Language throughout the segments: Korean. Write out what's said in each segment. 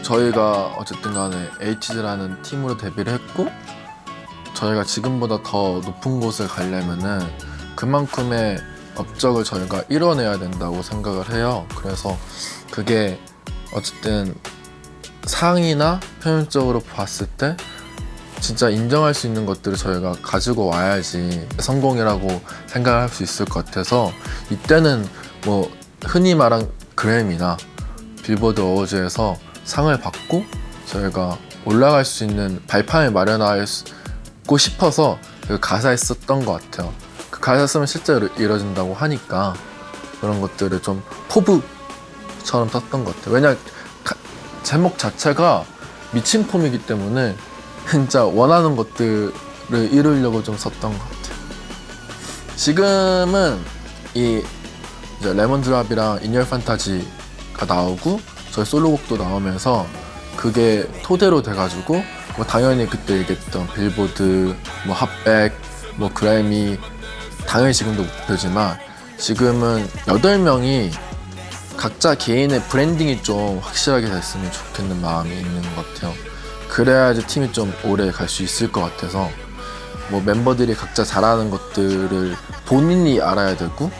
저희가 어쨌든 간에 에이티즈라는 팀으로 데뷔를 했고 저희가 지금보다 더 높은 곳을 가려면은 그만큼의 업적을 저희가 이뤄내야 된다고 생각을 해요. 그래서 그게 어쨌든 상이나 표면적으로 봤을 때 진짜 인정할 수 있는 것들을 저희가 가지고 와야지 성공이라고 생각할 수 있을 것 같아서 이때는 뭐 흔히 말한 그래미나 빌보드 어워즈에서 상을 받고 저희가 올라갈 수 있는 발판을 마련하고 싶어서 그 가사에 썼던 것 같아요. 그 가사 쓰면 실제로 이뤄진다고 하니까 그런 것들을 좀 포부처럼 썼던 것 같아요. 왜냐 제목 자체가 미친 폼이기 때문에 진짜 원하는 것들을 이루려고 좀 썼던 것 같아요. 지금은 이 이제 레몬드랍이랑 인열 판타지가 나오고 저희 솔로곡도 나오면서 그게 토대로 돼가지고 뭐 당연히 그때 얘기했던 빌보드, 뭐 핫백, 뭐 그래미 당연히 지금도 목표지만 지금은 8명이 각자 개인의 브랜딩이 좀 확실하게 됐으면 좋겠는 마음이 있는 것 같아요. 그래야지 팀이 좀 오래 갈 수 있을 것 같아서 뭐 멤버들이 각자 잘하는 것들을 본인이 알아야 되고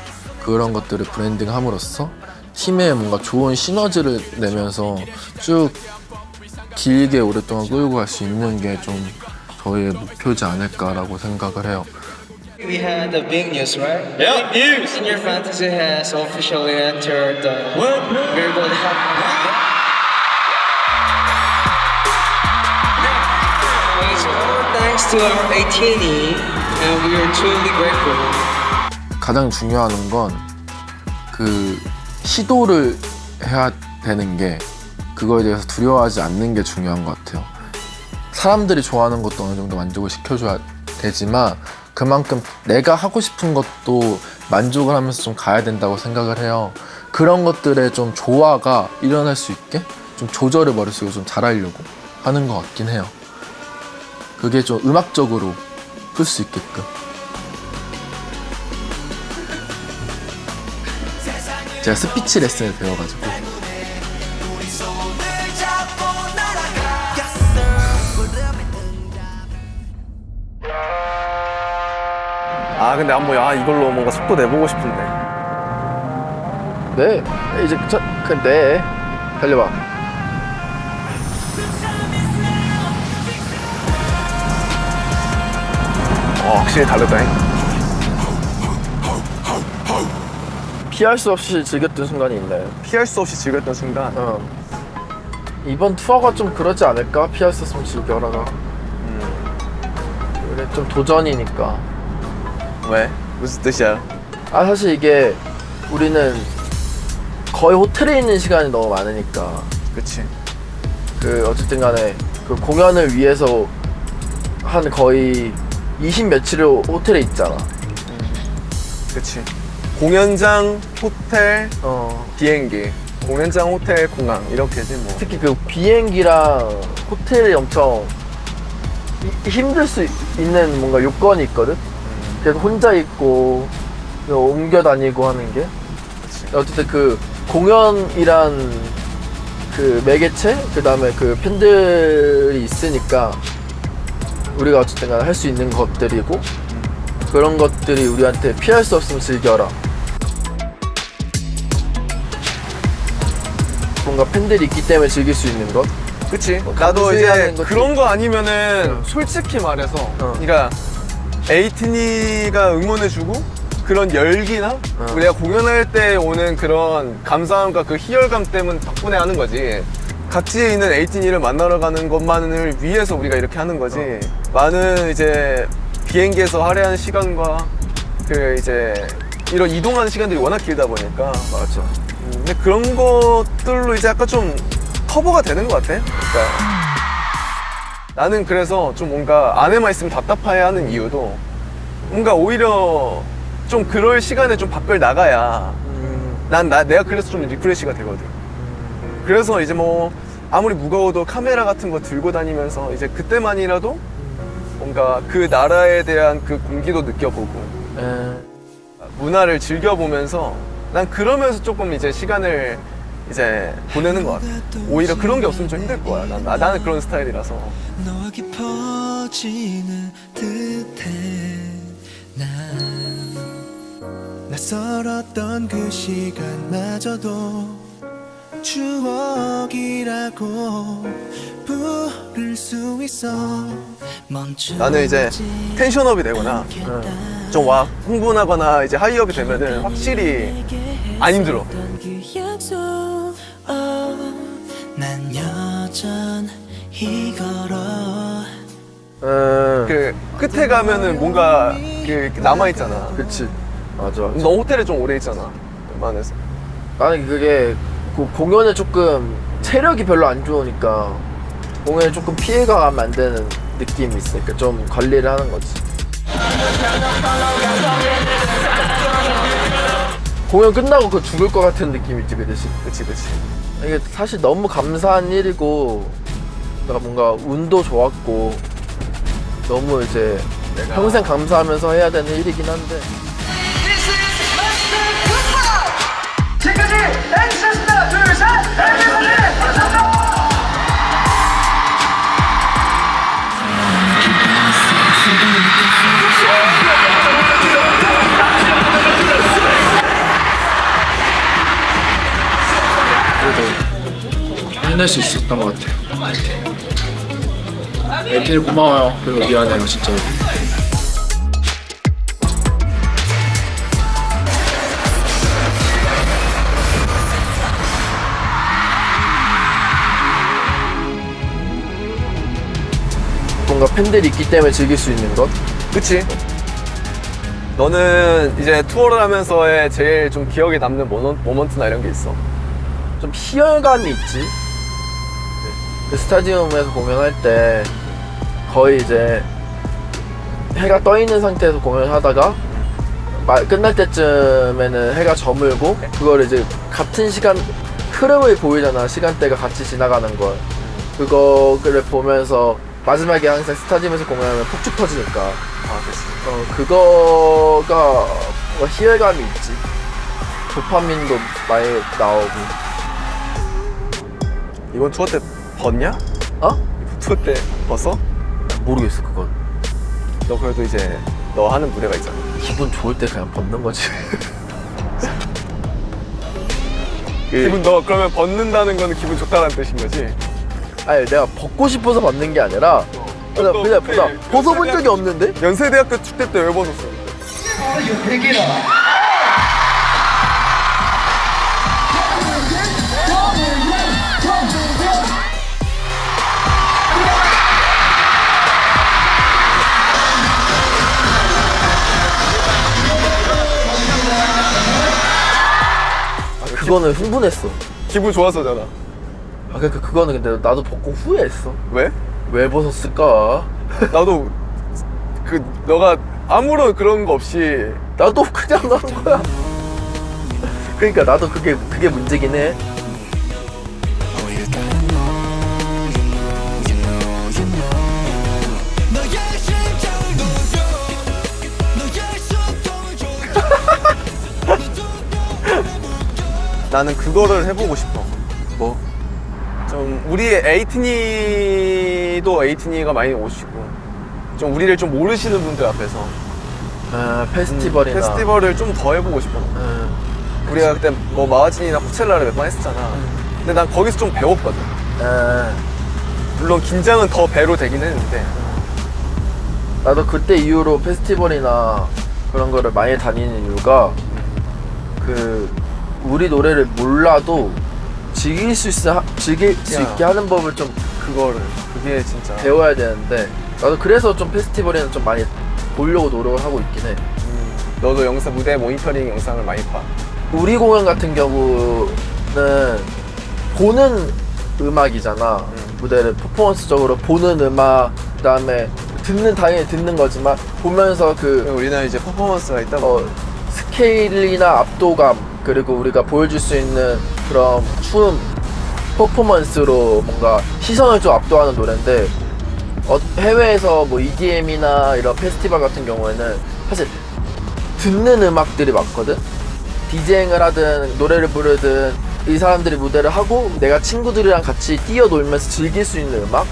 그런 것들을 브랜딩 함으로써 팀에 뭔가 좋은 시너지를 내면서 쭉 길게 오랫동안 끌고 갈 수 있는 게 좀 저희의 목표지 않을까라고 생각을 해요. We had the big news, right? Yeah, news. Senior Fantasy has officially entered the Billboard Hot 100. It's all thanks to our AT&E, and we are truly grateful. 가장 중요한 건 그 시도를 해야 되는 게 그거에 대해서 두려워하지 않는 게 중요한 것 같아요. 사람들이 좋아하는 것도 어느 정도 만족을 시켜줘야 되지만 그만큼 내가 하고 싶은 것도 만족을 하면서 좀 가야 된다고 생각을 해요. 그런 것들의 좀 조화가 일어날 수 있게 좀 조절을 머릿속에 좀 잘하려고 하는 것 같긴 해요. 그게 좀 음악적으로 풀 수 있게끔. 제가 스피치 레슨을 배워가지고 근데 이걸로 뭔가 속도 내보고 싶은데. 네 이제 근데 달려봐. 확실히 다르다잉. 피할 수 없이 즐겼던 순간이 있나요? 피할 수 없이 즐겼던 순간. 이번 투어가 좀 그러지 않을까? 피할 수 없으면 즐겨라가. 그래 좀 도전이니까. 왜? 무슨 뜻이야? 사실 이게 우리는 거의 호텔에 있는 시간이 너무 많으니까 그치. 그 어쨌든 간에 그 공연을 위해서 한 거의 20 며칠을 호텔에 있잖아. 그치. 공연장, 호텔, 비행기. 공연장, 호텔, 공항 이렇게지 뭐. 특히 그 비행기랑 호텔이 엄청 힘들 수 있는 뭔가 요건이 있거든. 그래서 혼자 있고 옮겨 다니고 하는 게. 그치. 어쨌든 그 공연이란 그 매개체, 그 다음에 그 팬들이 있으니까 우리가 어쨌든 간에 할 수 있는 것들이고 그런 것들이 우리한테 피할 수 없으면 즐겨라. 뭔가 팬들이 있기 때문에 즐길 수 있는 것. 그치. 뭐 나도 이제 하는 것도 그런 거 아니면은 솔직히 말해서 그러니까 에이트니가 응원해주고 그런 열기나 우리가 공연할 때 오는 그런 감사함과 그 희열감 때문에 덕분에 하는 거지. 각지에 있는 에이트니를 만나러 가는 것만을 위해서 우리가 이렇게 하는 거지. 많은 이제 비행기에서 할애하는 시간과 그 이제 이런 이동하는 시간들이 워낙 길다 보니까. 맞아. 근데 그런 것들로 이제 약간 좀 커버가 되는 것 같아. 그러니까 나는 그래서 좀 뭔가 안에만 있으면 답답해하는 이유도 뭔가 오히려 좀 그럴 시간에 좀 밖을 나가야 내가 그래서 좀 리프레시가 되거든. 그래서 이제 뭐 아무리 무거워도 카메라 같은 거 들고 다니면서 이제 그때만이라도 뭔가 그 나라에 대한 그 공기도 느껴보고 문화를 즐겨보면서 난 그러면서 조금 이제 시간을 이제 보내는 것 같아. 오히려 그런 게 없으면 좀 힘들 거야. 나는 그런 스타일이라서. 너와 깊어지는 듯해 난 낯설었던 그 시간마저도 추억이라고 부를 수 있어 나는 이제 텐션업이 되거나 좀 흥분하거나 이제 하이업이 되면은 확실히 안 힘들어. 난 여전히 걸어 그 끝에 가면은 뭔가 그 남아있잖아. 그치. 맞아. 너 호텔에 좀 오래 있잖아. 웬만해서. 나는 그게 공연에 조금 체력이 별로 안 좋으니까 공연에 조금 피해가 가면 안 되는 느낌이 있으니까 좀 관리를 하는 거지. 공연 끝나고 그 죽을 것 같은 느낌 있지, 그 대신. 그치. 이게 사실 너무 감사한 일이고 내가 뭔가 운도 좋았고 너무 이제 평생 감사하면서 해야 되는 일이긴 한데 지금까지 엑스스타 둘셋 감사합니다. 그래도 해낼 수 있었던 것 같아요. 애들 고마워요. 그리고 미안해요, 진짜로. 뭔가 팬들이 있기 때문에 즐길 수 있는 것? 그치? 너는 이제 투어를 하면서의 제일 좀 기억에 남는 모먼트나 이런 게 있어? 좀 희열감이 있지. 그 스타디움에서 공연할 때 거의 이제 해가 떠 있는 상태에서 공연을 하다가 끝날 때쯤에는 해가 저물고 그걸 이제 같은 시간 흐름을 보이잖아. 시간대가 같이 지나가는 걸. 그거를 보면서 마지막에 항상 스타디움에서 공연하면 폭죽 터지니까 아, 그치. 그거가 뭔가 희열감이 있지. 도파민도 많이 나오고. 이번 투어 때 벗냐? 어? 이번 투어 때 벗어? 모르겠어 그건. 너 그래도 이제 너 하는 무대가 있잖아. 기분 좋을 때 그냥 벗는 거지. 기분 너 그러면 벗는다는 거는 기분 좋다는 뜻인 거지? 아니 내가 벗고 싶어서 벗는 게 아니라 그냥 벗어본 적이 없는데? 연세대학교 축제 때 왜 벗었어? 그거는 흥분했어. 기분 좋았어잖아. 아 그러니까 그거는 근데 나도 벗고 후회했어. 왜? 왜 벗었을까? 나도 그 너가 아무런 그런 거 없이 나도 그냥 한 거야. 그러니까 나도 그게 문제긴 해. 나는 그거를 해보고 싶어. 뭐? 좀 우리의 에이티니도 에이티니가 많이 오시고 좀 우리를 좀 모르시는 분들 앞에서 페스티벌이나 페스티벌을 좀 더 해보고 싶어. 우리가 그때 뭐 마가진이나 코첼라를 몇 번 했었잖아. 근데 난 거기서 좀 배웠거든. 물론 긴장은 더 배로 되긴 했는데 나도 그때 이후로 페스티벌이나 그런 거를 많이 다니는 이유가 그 우리 노래를 몰라도 즐길 수 있게 하는 법을 좀 그게 진짜 배워야 되는데 나도 그래서 좀 페스티벌에는 좀 많이 보려고 노력을 하고 있긴 해. 너도 영상 무대 모니터링 영상을 많이 봐. 우리 공연 같은 경우는 보는 음악이잖아. 무대를 퍼포먼스적으로 보는 음악, 그다음에 당연히 듣는 거지만 보면서 우리는 이제 퍼포먼스가 있다고. 스케일이나 압도감 그리고 우리가 보여줄 수 있는 그런 춤 퍼포먼스로 뭔가 시선을 좀 압도하는 노래인데 해외에서 뭐 EDM이나 이런 페스티벌 같은 경우에는 사실 듣는 음악들이 많거든. 디제잉을 하든 노래를 부르든 이 사람들이 무대를 하고 내가 친구들이랑 같이 뛰어놀면서 즐길 수 있는 음악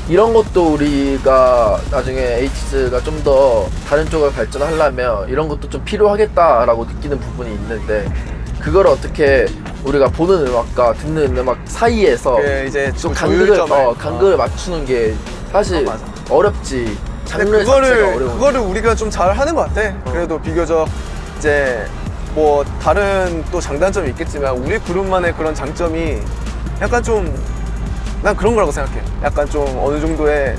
이런 것도 우리가 나중에 에이티즈가 좀 더 다른 쪽으로 발전하려면 이런 것도 좀 필요하겠다라고 느끼는 부분이 있는데 그걸 어떻게 우리가 보는 음악과 듣는 음악 사이에서 이제 좀 조율점을. 간극을 맞추는 게 사실 맞아. 어렵지. 근데 장르 자체가 어려워. 그거를 우리가 좀 잘 하는 것 같아. 그래도 비교적 이제 뭐 다른 또 장단점이 있겠지만 우리 그룹만의 그런 장점이 약간 좀 난 그런 거라고 생각해. 약간 좀 어느 정도의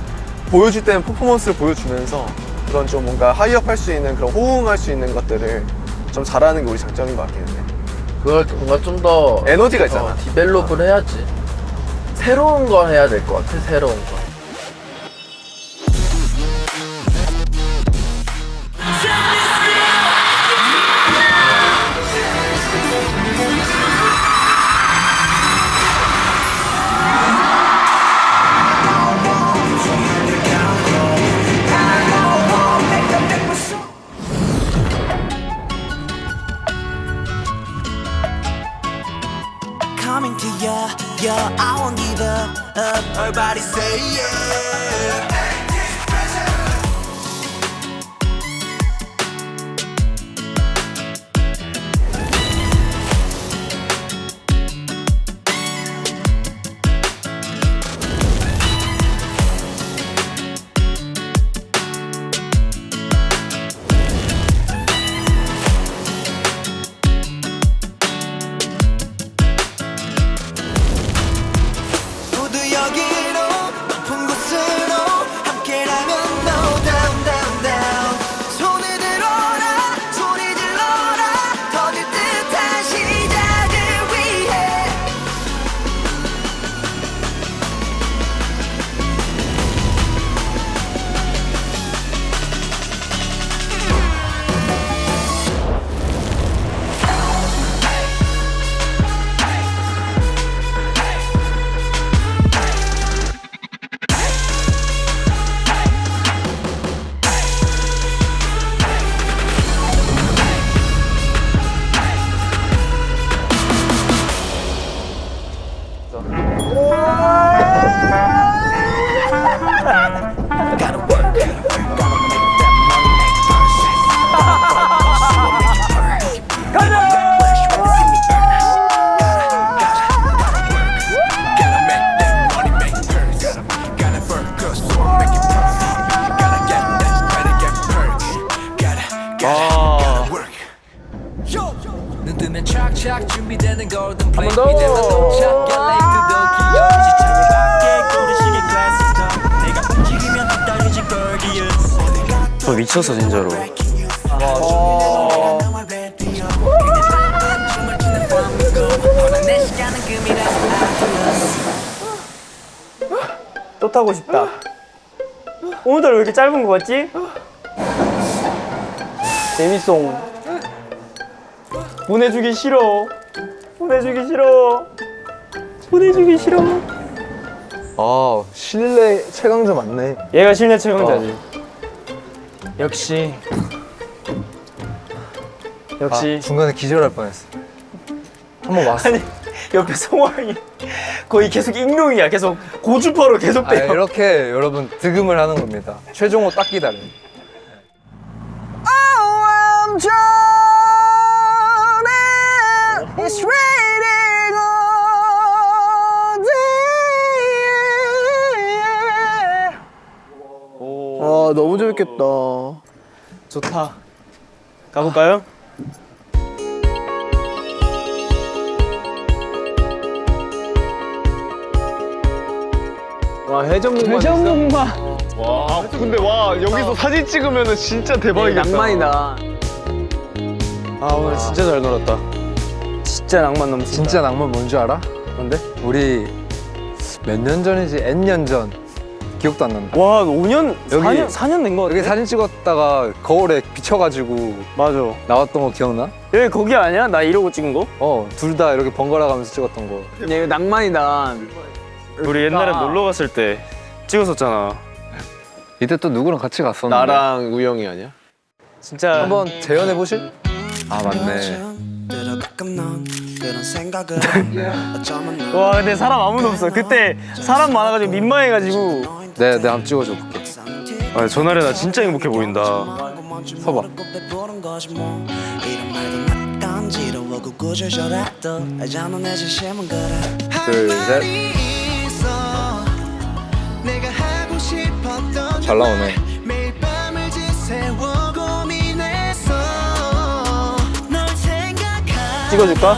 보여줄 때는 퍼포먼스를 보여주면서 그런 좀 뭔가 하이업 할 수 있는 그런 호응할 수 있는 것들을 좀 잘하는 게 우리 장점인 것 같긴 해. 그걸 뭔가 좀 더 에너지가 있잖아. 디벨롭을 해야지. 새로운 거 해야 될 것 같아. 새로운 거. Coming to ya, yeah, I won't give up, everybody say yeah. 모두 여기로 높은 곳으로 함께라면 no down down down 손을 들어라 소리 질러라 터질 듯한 시작을 위해 Gotta work, gotta make that money make perfect. So I'll make it perfect. Gotta make flash when you see me earn. Gotta make that money make perfect. Gotta work, so I'll make it perfect. Gotta get that, gotta get perfect. Gotta work. 눈 뜨면 착착 준비되는 golden plate 이제는 도착 get late to Tokyo 시청에 밖에 고르시게 classic talk 내가 움직이면 흩날리지 gorgeous 저 미쳤어 진짜로. 또 타고 싶다. 오늘따라 왜 이렇게 짧은 거 같지? 재밌송. 보내주기 싫어. 보내주기 싫어. 보내주기 싫어. 아 실내 최강자 맞네. 얘가 실내 최강자지. 역시. 역시. 중간에 기절할 뻔했어. 한번 왔어. 아니 옆에 성화이 거의 계속 익룡이야. 계속 고주파로 계속 돼요. 이렇게 여러분 득음을 하는 겁니다. 최종호 딱 기다려. It's raining all day. 아 너무 재밌겠다. 좋다. 가볼까요? 와 해전목마. 와 근데 와 여기서 사진 찍으면은 진짜 대박이겠다. 낭만이다. 아 오늘 진짜 잘 놀았다. 진짜 낭만 넘친다. 진짜 낭만 뭔 줄 알아? 뭔데? 우리 몇 년 전이지? N년 전. 기억도 안 난다. 와 5년, 여기- 4년 된 거 같아. 여기 사진 찍었다가 거울에 비춰가지고 맞아. 나왔던 거 기억나? 여기 거기 아니야? 나 이러고 찍은 거? 둘 다 이렇게 번갈아 가면서 찍었던 거. 이거 낭만이다. 우리 옛날에 놀러 갔을 때 찍었었잖아. 이때 또 누구랑 같이 갔었는데. 나랑 우영이 아니야? 진짜 한번 재연해 보실? 아 맞네. 때로 가끔 넌 때로 와 근데 사람 아무도 없어. 그때 사람 많아가지고 민망해가지고. 내가 한번 찍어줘 볼게. 아 전날에 나 진짜 행복해 보인다. 서봐. 둘, 셋. 잘 나오네. 찍어줄까?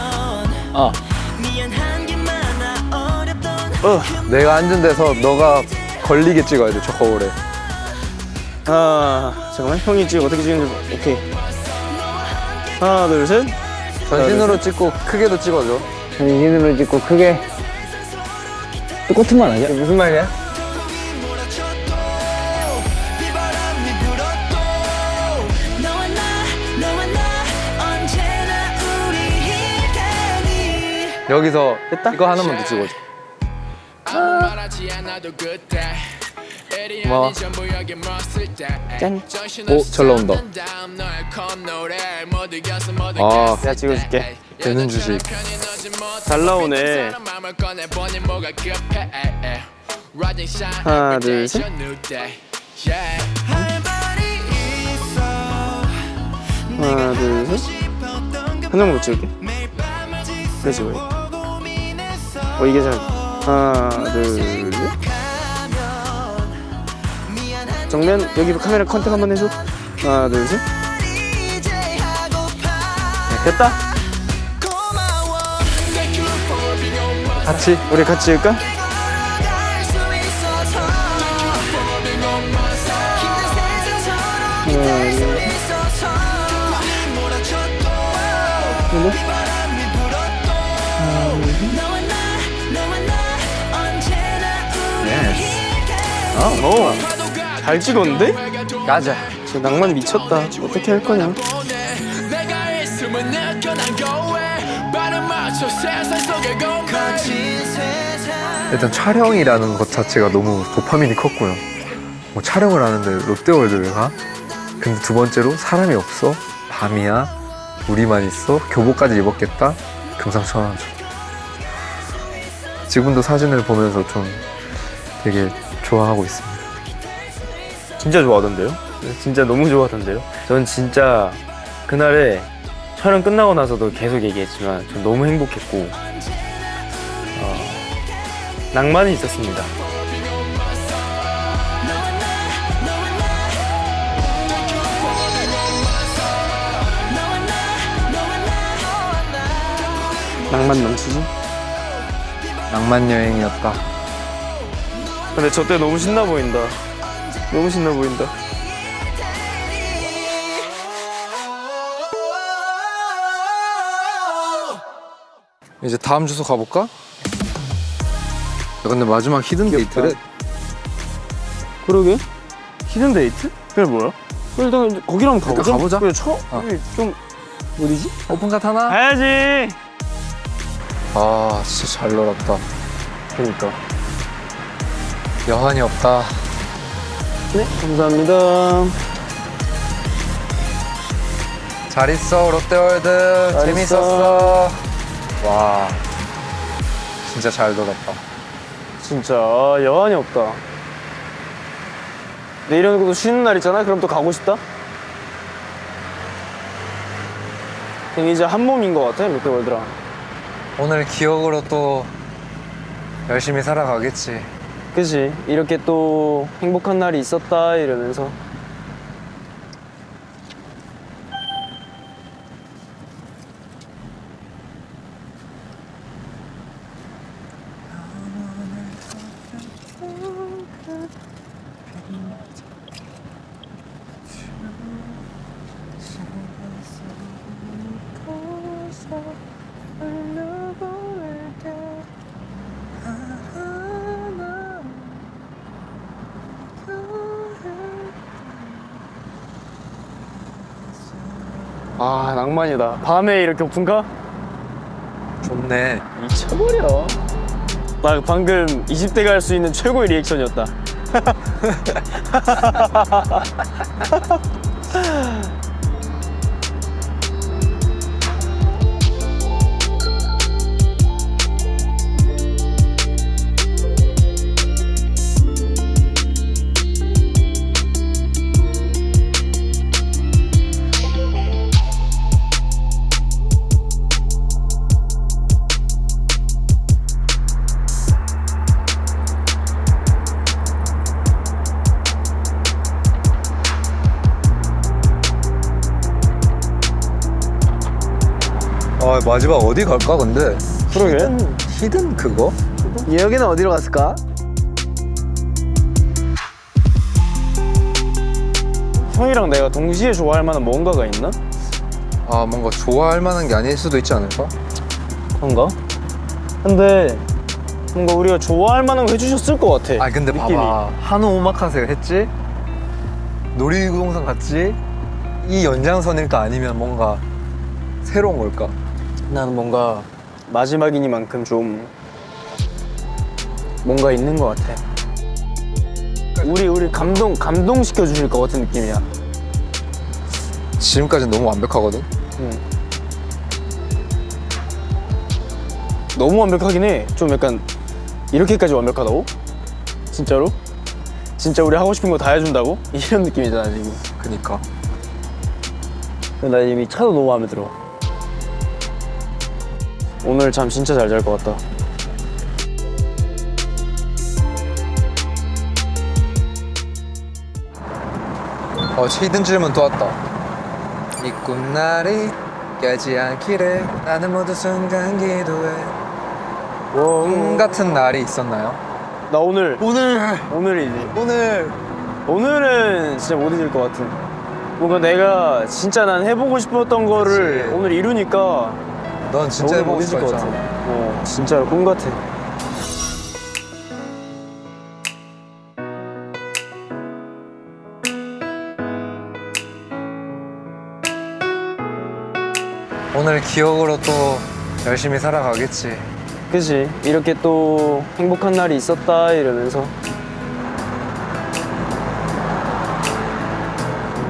내가 앉은 데서 너가 걸리게 찍어야 돼, 저 거울에. 잠깐만 형이 찍어 어떻게 찍는지. 오케이. 하나 둘 셋. 전신으로 찍고 크게도 찍어줘. 전신으로 찍고 크게. 똑같은 말 아니야? 무슨 말이야? 여기서 이거 하나만 더 찍어줘. 고마워. 짠. 오, 잘 나온다. 아, 내가 찍어줄게. 되는 주식. 잘 나오네. 하나 둘 셋. 하나 둘 셋. 한 장만 찍을게. 그래 찍어. 이게 잘. 하나 둘 셋. 정면 여기 카메라 컨택 한번 해줘. 하나 둘 셋. 됐다. 같이. 우리 같이 찍을까? 잘 찍었는데? 가자. 진짜 낭만 미쳤다. 어떻게 할 거냐? 일단 촬영이라는 것 자체가 너무 도파민이 컸고요. 뭐 촬영을 하는데 롯데월드를 가? 근데 두 번째로 사람이 없어. 밤이야. 우리만 있어. 교복까지 입었겠다. 금상첨화죠. 지금도 사진을 보면서 좀 되게 좋아하고 있습니다. 진짜 좋아하던데요? 진짜 너무 좋아하던데요? 전 진짜 그날에 촬영 끝나고 나서도 계속 얘기했지만 전 너무 행복했고 낭만이 있었습니다. 낭만 넘치지? 낭만 여행이었다. 근데 저 때 너무 신나 보인다. 너무 신나 보인다. 이제 다음 주소 가볼까? 야, 근데 마지막 히든 데이트래. 그러게? 히든 데이트? 그게 뭐야? 일단 거기로 한번 가보자. 가보자. 그래, 여기 좀 어디지? 오픈카 타나? 가야지. 아, 진짜 잘 놀았다. 그러니까. 여한이 없다. 네, 감사합니다. 잘 있어, 롯데월드. 잘 재밌었어. 와, 진짜 잘 놀았다. 진짜 여한이 없다. 내일은 또 쉬는 날 있잖아? 그럼 또 가고 싶다? 이제 한 몸인 것 같아, 롯데월드랑. 오늘 기억으로 또 열심히 살아가겠지. 그치? 이렇게 또 행복한 날이 있었다 이러면서. 아 낭만이다. 밤에 이렇게 오픈카? 좋네. 미쳐버려. 나 방금 20대가 할 수 있는 최고의 리액션이었다. 마지막 어디 갈까 근데? 그러게. 히든 그거? 여기는 어디로 갔을까? 형이랑 내가 동시에 좋아할 만한 뭔가가 있나? 아 뭔가 좋아할 만한 게 아닐 수도 있지 않을까? 그런가? 근데 뭔가 우리가 좋아할 만한 거 해주셨을 것 같아. 아 근데 느낌이. 봐봐 한우 오마카세 했지? 놀이동산 갔지? 이 연장선일까 아니면 뭔가 새로운 걸까? 나는 뭔가 마지막이니만큼 좀 뭔가 있는 것 같아. 우리 감동시켜 주실 것 같은 느낌이야. 지금까지는 너무 완벽하거든? 너무 완벽하긴 해. 좀 약간 이렇게까지 완벽하다고? 진짜로? 진짜 우리 하고 싶은 거 다 해준다고? 이런 느낌이잖아 지금. 그니까 나 이미 차도 너무 마음에 들어. 오늘 잠 진짜 잘 잘 것 같다. 히든 질문 또 왔다. 이 꿈날이 깨지 않기를 나는 모두 순간 기도해. 꿈 같은 날이 있었나요? 나 오늘이지. 오늘은 진짜 못 잊을 것 같은. 뭔가 내가 진짜 난 해보고 싶었던 거를 그치. 오늘 이루니까 넌 진짜 오늘 못 해보고 잊을 것 같아. 싶었잖아. 진짜로 꿈 같아. 오늘 기억으로 또 열심히 살아가겠지. 그치? 이렇게 또 행복한 날이 있었다 이러면서.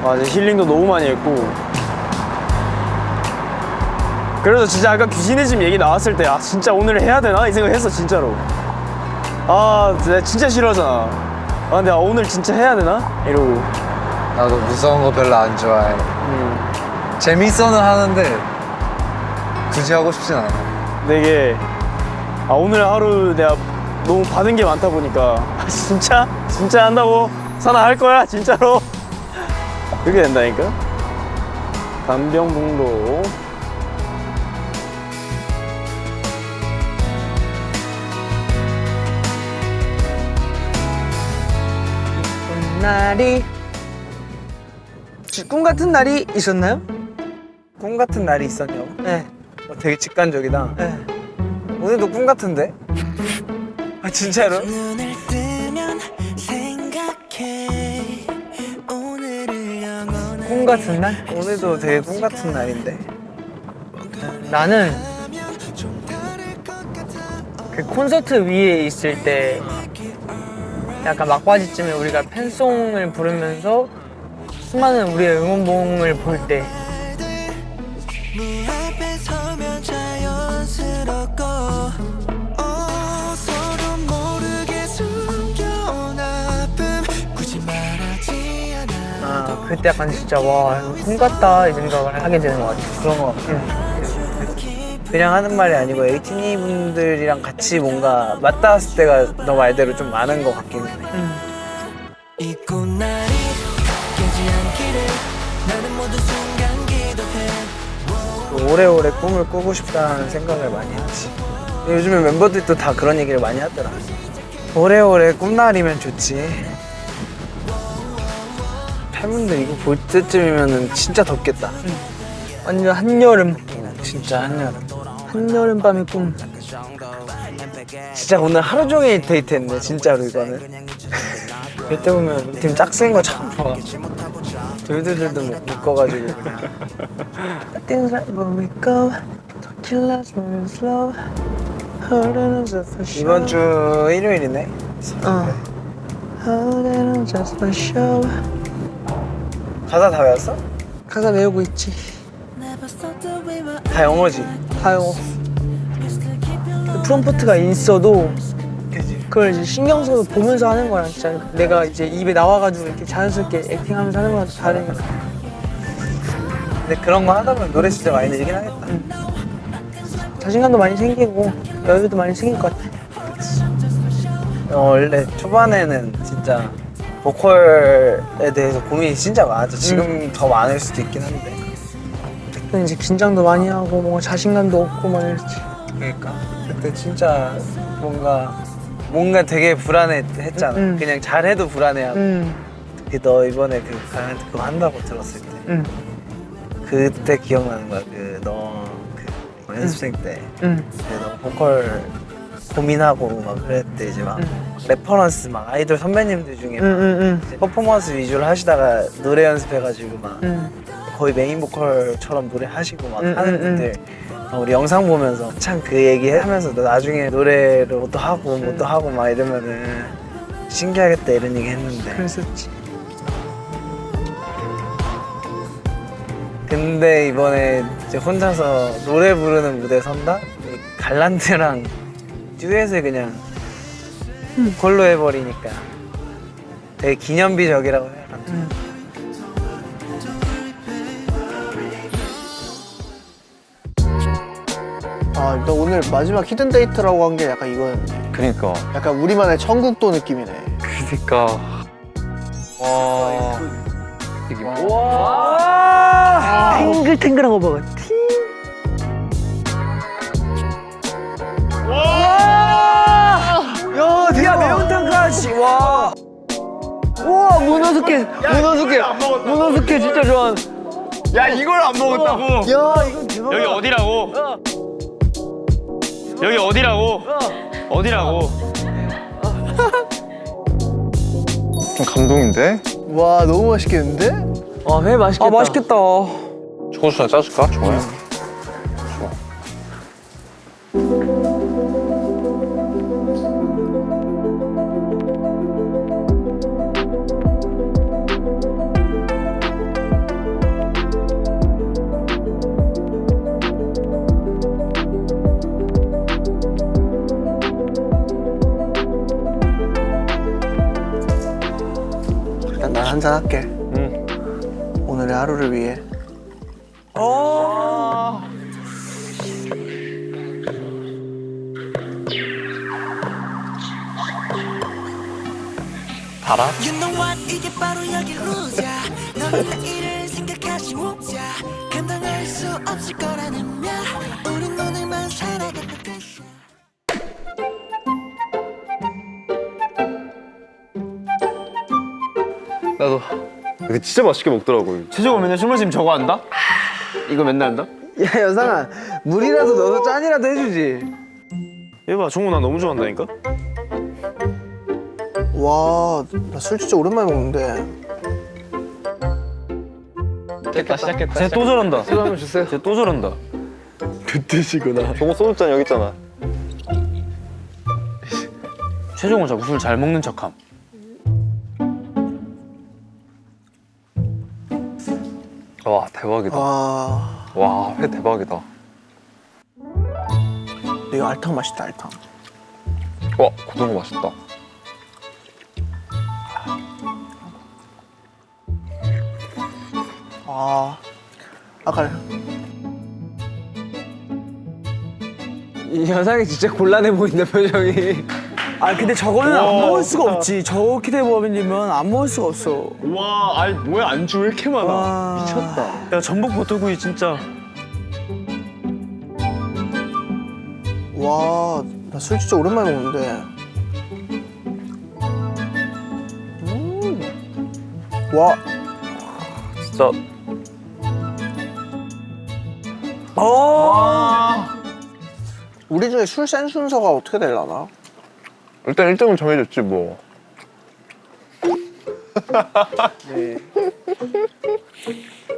맞아, 힐링도 너무 많이 했고. 그래서 진짜 아까 귀신의 집 얘기 나왔을 때 아 진짜 오늘 해야 되나? 이 생각했어 진짜로. 아 내가 진짜 싫어하잖아. 아 근데 오늘 진짜 해야 되나? 이러고. 나도 무서운 거 별로 안 좋아해. 재밌어는 하는데 굳이 하고 싶진 않아. 되게 아 오늘 하루 내가 너무 받은 게 많다 보니까 아, 진짜 한다고 사나 할 거야 진짜로. 그렇게 된다니까. 간병북로. 날이 꿈 같은 날이 있었나요? 꿈 같은 날이 있었냐고? 네. 되게 직관적이다. 네. 오늘도 꿈 같은데? 아 진짜로? 눈을 뜨면 생각해 오늘을 영원한 꿈 같은 날? 오늘도 되게 꿈 같은 날인데. 나는 그 콘서트 위에 있을 때 약간 막바지쯤에 우리가 팬송을 부르면서 수많은 우리의 응원봉을 볼 때 네 앞에 서면 자연스럽고 서로 모르게 숨겨온 아픔 굳이 말하지 않아. 아 그때 약간 진짜 와 꿈 같다 이 생각을 하게 되는 것 같아. 그런 거 같아. 그냥 하는 말이 아니고 에이티니 분들이랑 같이 뭔가 맞닿았을 때가 너 말대로 좀 많은 것 같긴 해. 이 꿈날이 깨지 않기를 나는 모두 순간 기도해. 오래오래 꿈을 꾸고 싶다는 생각을 많이 하지. 요즘에 멤버들도 다 그런 얘기를 많이 하더라. 오래오래 꿈날이면 좋지. 팬분들 이거 볼 때쯤이면은 진짜 덥겠다. 완전 한여름 진짜 한여름. 한여름밤의 꿈. 진짜 오늘 하루 종일 데이트했네 진짜로 이거는. 이때 보면 우리 팀 짝쓰는 거 참 좋아. 둘둘둘도 묶어가지고 그냥. Things like when we go, talking less, moving slow. 이번 주 일요일이네. Just for show. 가사 다 외웠어? 가사 외우고 있지. 다 영어지. 다 영어. 프롬프트가 있어도 그걸 이제 신경 써서 보면서 하는 거랑 진짜 내가 이제 입에 나와가지고 이렇게 자연스럽게 액팅하면서 하는 거랑 다르니까. 근데 그런 거 하다 보면 노래 진짜 많이 늘긴 하겠다. 자신감도 많이 생기고 여유도 많이 생길 것 같아. 원래 초반에는 진짜 보컬에 대해서 고민이 진짜 많았죠. 지금 더 많을 수도 있긴 한데 그때 이제 긴장도 많이 하고 뭔가 자신감도 없고 막 이랬지. 그러니까 그때 진짜 뭔가 되게 불안했잖아. 그냥 잘해도 불안해하고. 특히 너 이번에 그 강한테 그거 한다고 들었을 때 그때 기억나는 거야. 그 연습생 때 너 보컬 고민하고 막 그랬대. 이제 막 레퍼런스 막 아이돌 선배님들 중에 이제 퍼포먼스 위주로 하시다가 노래 연습해가지고 막 거의 메인 보컬처럼 노래 하시고 막 하는 분들 우리 영상 보면서 참 그 얘기 하면서 너 나중에 노래를 뭐 또 하고 뭐 또 하고 막 이러면은 신기하겠다 이런 얘기 했는데. 그랬었지. 근데 이번에 이제 혼자서 노래 부르는 무대 선다? 이 갈란드랑 듀엣을 그냥 콜로 해버리니까 되게 기념비적이라고 해야 하나? 아 일단 오늘 마지막 히든 데이트라고 한 게 약간 이거였네. 그니까. 약간 우리만의 천국도 느낌이네. 그니까. 와. 이게 탱글탱글한 거 봐봐. 야 매운탕까지. 와. 우와 문어숙회 진짜 좋아. 야 이걸 안 먹었다고? 야 이건 대박. 여기 어디라고? 여기 어디라고? 어디라고? 좀 감동인데? 와 너무 맛있겠는데? 회 맛있겠다. 맛있겠다. 초고추장 짜줄까? 좋아요. 일단 난 한잔 할게. 오늘의 하루를 위해. You know what 이게 바로 여기 루자 너는 내일을 생각하지 못자 감당할 수 없을 거라는 말 우린 오늘만 살아갈 것이야 나도. 이거 진짜 맛있게 먹더라고요. 최종호 맨날 술 마시면 저거 한다? 이거 맨날 한다? 야 여상아 물이라도 넣어서 짠이라도 해주지. 얘봐 종호 나 너무 좋아한다니까? 와, 나 술 진짜 오랜만에 먹는데. 시작했다. 쟤 또 저런다. 이거 한번 주세요. 쟤 또 저런다. 종호 소주잔 여기 있잖아. 최종호 자꾸 술 잘 먹는 척함. 와 대박이다. 와, 와 회 대박이다. 이거 알탕 맛있다, 알탕. 와 고등어 맛있다. 아, 아까 이 여상이 진짜 곤란해 보인다 표정이. 아 근데 저거는 안 먹을 수가 없지. 저 키대버빈이면 안 먹을 수가 없어. 와, 아니 뭐야 안주 왜 이렇게 많아? 와. 미쳤다. 야 전복 버터구이 진짜. 와, 나 술 진짜 오랜만에 먹는데. 와, 진짜 우리 중에 술 센 순서가 어떻게 되려나? 일단 1등은 정해졌지 뭐.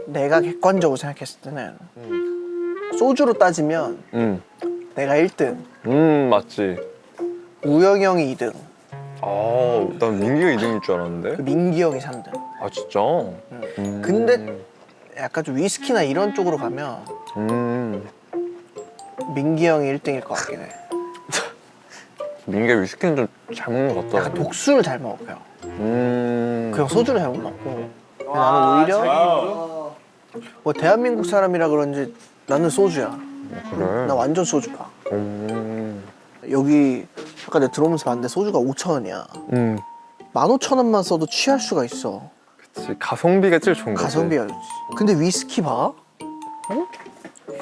내가 객관적으로 생각했을 때는 소주로 따지면 내가 1등, 맞지. 우영이 형이 2등, 난 민기가 2등일 줄 알았는데. 민기 형이 3등. 아 진짜? 근데 약간 좀 위스키나 이런 쪽으로 가면 민기 형이 1등일 것 같긴 해. 민기가 위스키는 좀 잘 먹는 것 같더라고. 약간 독수를 잘 먹어요. 그냥 소주를 잘 못 먹고. 근데 나는 오히려 뭐 대한민국 사람이라 그런지 나는 소주야. 그래. 나 완전 소주파. 여기 아까 내가 들어오면서 봤는데 소주가 5,000원이야. 15,000원만 써도 취할 수가 있어. 그치. 가성비가 제일 좋은 거지. 가성비가 좋지. 근데 위스키 봐? 어?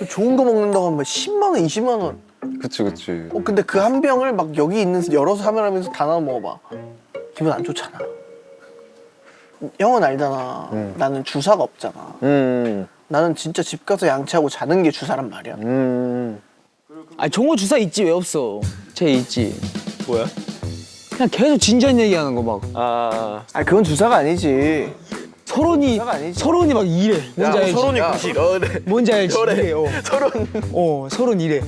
그 좋은 거 먹는다고 하면 10만 원, 20만 원. 그치 그치. 근데 그 한 병을 막 여기 있는 여러 사람을 하면서 다 나눠 먹어봐. 기분 안 좋잖아. 형은 알잖아. 나는 주사가 없잖아. 나는 진짜 집 가서 양치하고 자는 게 주사란 말이야. 아니 종호 주사 있지 왜 없어? 쟤 있지. 뭐야? 그냥 계속 진지한 얘기하는 거 막. 아니 그건 주사가 아니지. 서론이 막 이래. 뭔지 알지? 서론이 구식. 네. 뭔지 알지? 이래. 서론. 서론 이래.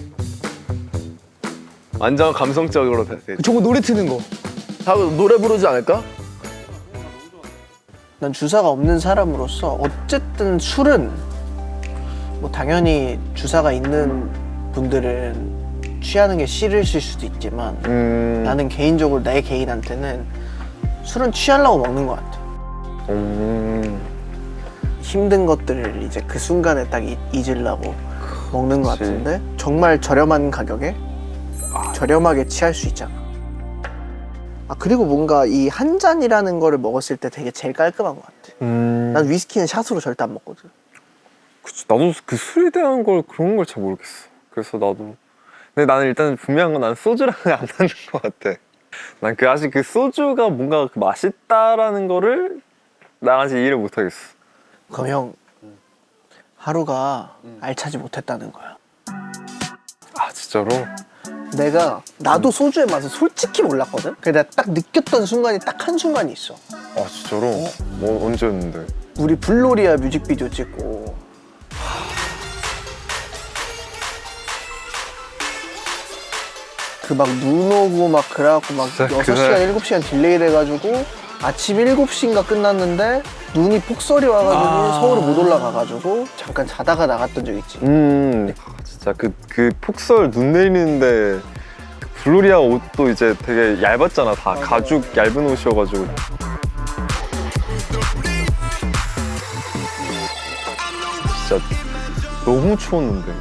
완전 감성적으로 됐어. 종호 노래 트는 거. 다 노래 부르지 않을까? 난 주사가 없는 사람으로서 어쨌든 술은 뭐 당연히 주사가 있는 분들은 취하는 게 싫으실 수도 있지만 나는 개인적으로 내 개인한테는 술은 취하려고 먹는 것 같아. 힘든 것들을 이제 그 순간에 딱 잊으려고 먹는 것 같은데 정말 저렴한 가격에 저렴하게 취할 수 있잖아. 그리고 뭔가 이 한 잔이라는 거를 먹었을 때 되게 제일 깔끔한 것 같아. 난 위스키는 샷으로 절대 안 먹거든. 그치, 나도 그 술에 대한 걸 그런 걸 잘 모르겠어. 그래서 나도. 근데 나는 일단 분명한 건 난 소주랑은 안 맞는 것 같아. 난 그 아직 그 소주가 뭔가 그 맛있다라는 거를 나 아직 이해를 못 하겠어. 그럼 형 하루가 알차지 못했다는 거야. 아 진짜로? 나도 소주의 맛을 솔직히 몰랐거든. 근데 내가 딱 느꼈던 순간이 딱 한 순간이 있어. 아 진짜로? 뭐 언제였는데? 우리 블로리아 뮤직비디오 찍고 그 막 눈 오고 막 그래갖고 막 진짜 6시간 7시간 딜레이 돼가지고 아침 7시인가 끝났는데 눈이 폭설이 와가지고 서울을 못 올라가가지고 잠깐 자다가 나갔던 적 있지. 진짜 그 폭설 눈 내리는데 그 블로리아 옷도 이제 되게 얇았잖아. 다 가죽 얇은 옷이어가지고. 진짜 너무 추웠는데.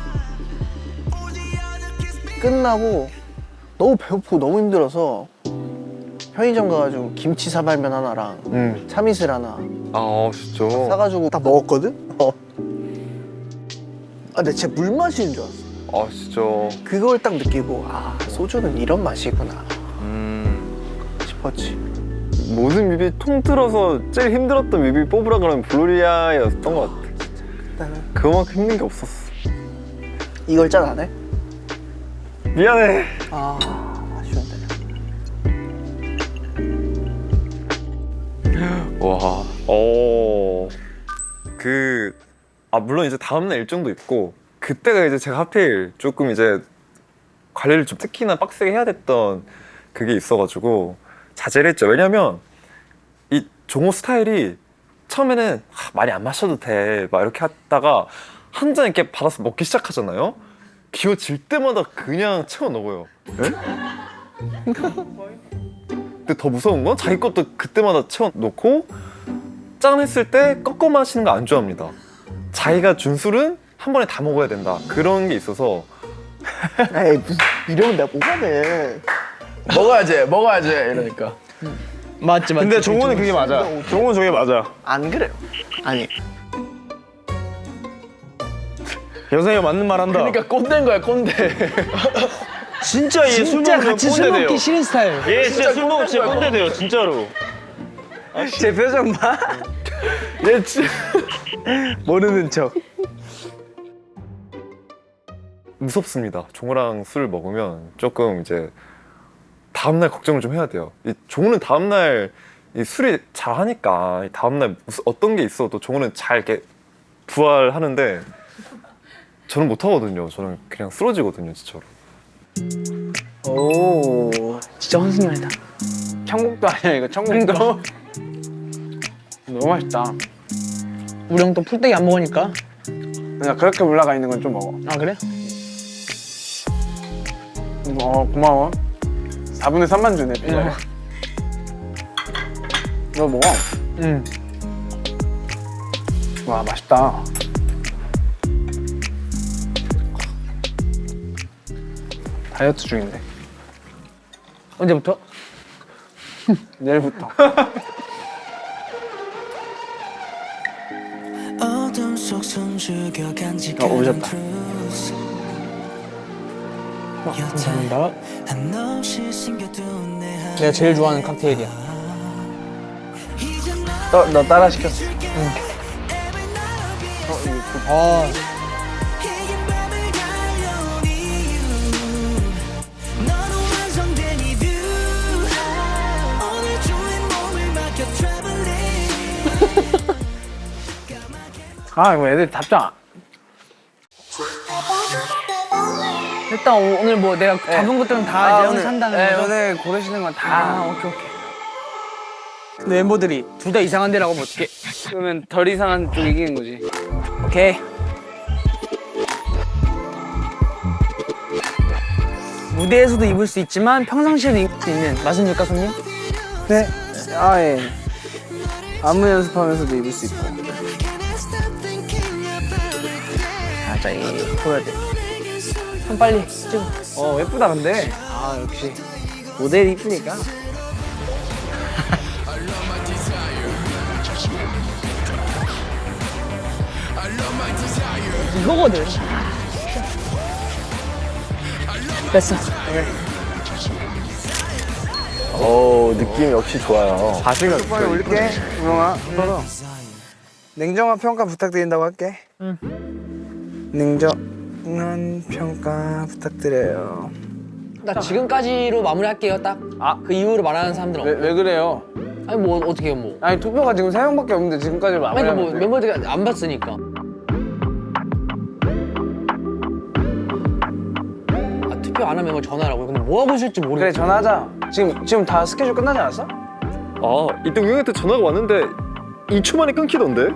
끝나고 너무 배고프고 너무 힘들어서 편의점 가가지고 김치 사발면 하나랑 참이슬 하나 아 진짜? 사가지고 딱 먹었거든? 근데 진짜 물 마시는 줄 알았어. 아 진짜. 그걸 딱 느끼고 소주는 이런 맛이구나 싶었지. 모든 뮤비 통틀어서 제일 힘들었던 뮤비 뽑으라 그러면 블로리아였던 것 같아. 그만큼 힘든 게 없었어. 이걸 짠 안 해? 미안해. 아쉬운데. 와. 물론 이제 다음날 일정도 있고, 그때가 이제 제가 하필 조금 이제 관리를 좀 특히나 빡세게 해야 됐던 그게 있어가지고 자제를 했죠. 왜냐면 이 종호 스타일이 처음에는 많이 안 마셔도 돼 막 이렇게 하다가 한 잔 이렇게 받아서 먹기 시작하잖아요. 기어질 때마다 그냥 채워 넣어요. 근데 더 무서운 건 자기 것도 그때마다 채워 넣고 짠 했을 때 꺾어 마시는 거 안 좋아합니다. 자기가 준 술은 한 번에 다 먹어야 된다. 그런 게 있어서. 에이 무슨 이러면 내가 뭐가 돼. 먹어야지 이러니까. 맞지. 근데 종호는 그게 맞아. 종호는 저게 맞아. 안 그래요. 아니 여성이가 맞는 말 한다. 그러니까 꼰대인 거야 꼰대. 진짜 얘 술 진짜 먹으면 같이 술 꼰대 돼요. 먹기 싫은 스타일. 얘 진짜 술 먹으면 진짜 꼰대 돼요 진짜로. 제 표정 봐. 얘 진짜 모르는 척. 무섭습니다. 종호랑 술 먹으면 조금 이제 다음날 걱정을 좀 해야 돼요. 이 종호는 다음날 이 술이 잘 하니까 다음날 어떤 게 있어도 종호는 잘 이렇게 부활하는데 저는 못 하거든요. 저는 그냥 쓰러지거든요, 진짜로. 오, 진짜 환승연애다. 천국도 아니야 이거 천국도. 너무 맛있다. 우리 형 또 풀떼기 안 먹으니까. 그냥 그렇게 올라가 있는 건 좀 먹어. 아 그래? 고마워. 4분의 3만 주네. 너 먹어. 응. 와 맛있다. 다이어트 중인데. 언제부터? 내일부터. 어둠 속 숨죽여 간직하는 오셨다. 감사합니다. 내가 제일 좋아하는 칵테일이야. 너 따라 시켰어. 아, 아 이거 애들 답장. 일단 오늘 뭐 내가 잡은 것들은 다 이제 형이 산다는 네, 거죠? 오늘 고르시는 건 다. 아, 오케이. 근데 멤버들이 둘 다 이상한 데라고 하면 어떡해? 그러면 덜 이상한 쪽 이기는 거지. 오케이. 무대에서도 입을 수 있지만 평상시에도 입을 수 있는 맞습니까, 손님? 네. 아 예. 안무 연습하면서도 입을 수 있고. 자, 이 보여야 돼. 형 빨리 찍어. 예쁘다 근데. 아 역시 모델이 이쁘니까. 이거거든. 됐어. 오 느낌 역시 좋아요. 바지가 빨리 올릴게. 우영아. 냉정한 평가 부탁드린다고 할게. 냉정한 평가 부탁드려요. 나 지금까지로 마무리할게요, 딱. 그 이후로 말하는 사람들은 없고. 왜 그래요? 아니 뭐 어떻게 해요, 뭐. 아니 투표가 지금 3명밖에 없는데 지금까지 아니 그러니까 뭐 멤버들이 안 봤으니까. 투표 안 하면 멤버 전화라고요. 근데 뭐 하고 있을지 모르겠어. 그래 전화하자. 지금 다 스케줄 끝나지 않았어? 아 이때 우영한테 전화가 왔는데 2초 만에 끊기던데?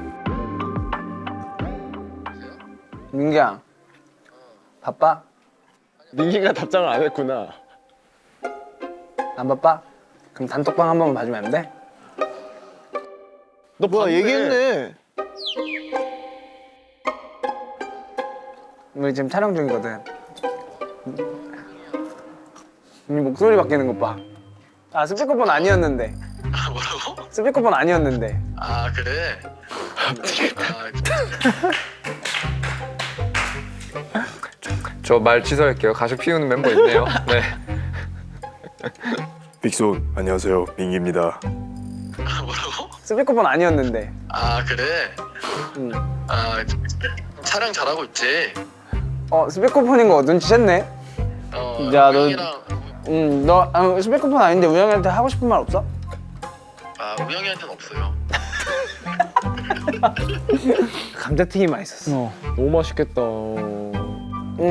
민기야. 바빠? 민기가 답장을 안 했구나. 안 바빠? 그럼 단톡방 한 번만 봐주면 안 돼? 너 뭐야 얘기했네. 우리 지금 촬영 중이거든. 이 목소리 바뀌는 것 봐. 아 스피커폰 아니었는데. 뭐라고? 스피커폰 아니었는데. 아 그래? 저 말 취소할게요. 가식 피우는 멤버 있네요. 네. 빅손 안녕하세요 민기입니다. 뭐라고? 스피커폰 아니었는데. 아 그래? 응. 아 촬영 잘하고 있지? 스피커폰인 거 눈치챘네. 야 너. 너 스피커폰 아닌데 우영이한테 하고 싶은 말 없어? 아 우영이한테는 없어요. 감자튀김 맛있었어. 너무 맛있겠다.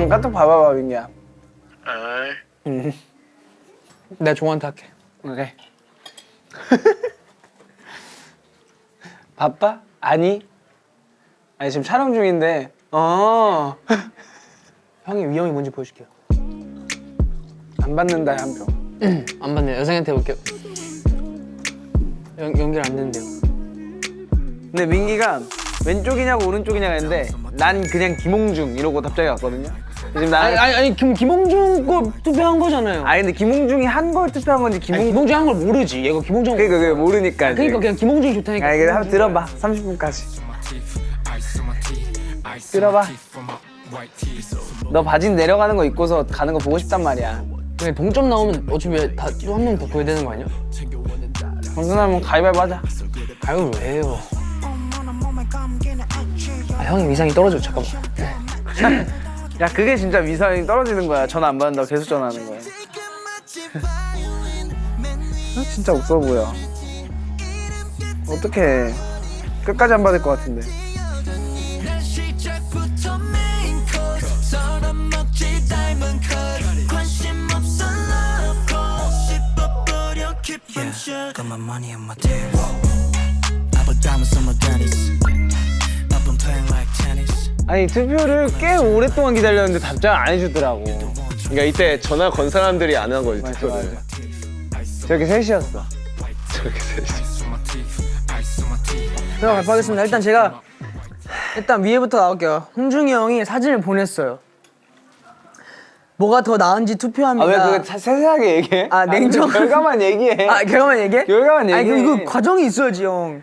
카톡 봐봐봐 민기야. 아이. 내가 종한테 할게. 그래. 바빠? 아니 지금 촬영 중인데. 형이 위험이 뭔지 보여줄게요. 안 받는다 한 표. 안 받네요. 여성한테 해볼게요. 연결 안 된대요. 근데 민기가 왼쪽이냐고 오른쪽이냐고 했는데 난 그냥 김홍중 이러고 답장이 왔거든요. 지금 나는 아니 김홍중 거 투표한 거잖아요. 근데 김홍중이 한 걸 투표한 건지 김홍중 한 걸 모르지. 얘가 김홍중. 그러니까 모르니까. 그러니까 그냥 김홍중이 좋다니까. 이거 한번 들어봐. 30분까지. 들어봐. 너 바지 내려가는 거 입고서 가는 거 보고 싶단 말이야. 근데 동점 나오면 어차피 다 또 한 명 더 보여야 되는 거 아니야? 정순하면 가위바위보 하자. 가위바위보 왜 해요? 형이 위상이 떨어져. 잠깐만. 야 그게 진짜 위상이 떨어지는 거야. 전화 안 받는다고 계속 전화하는 거야. 진짜 없어 보여. 어떡해. 끝까지 안 받을 것 같은데. Got my money on my tears. I've been diamonds on my daddies. I've been playing like tennis. 아니 투표를 꽤 오랫동안 기다렸는데 답장을 안 해주더라고. 그러니까 이때 전화 건 사람들이 안 한 거지 투표를. 저렇게 셋이었어. 저렇게 셋이. 제가 발표하겠습니다. 일단 위에부터 나올게요. 홍중이 형이 사진을 보냈어요. 뭐가 더 나은지 투표합니다. 왜 그거 세세하게 얘기해? 냉정. 결과만 얘기해. 결과만 얘기해? 결과만 얘기해. 아니 이거 과정이 있어야지 형.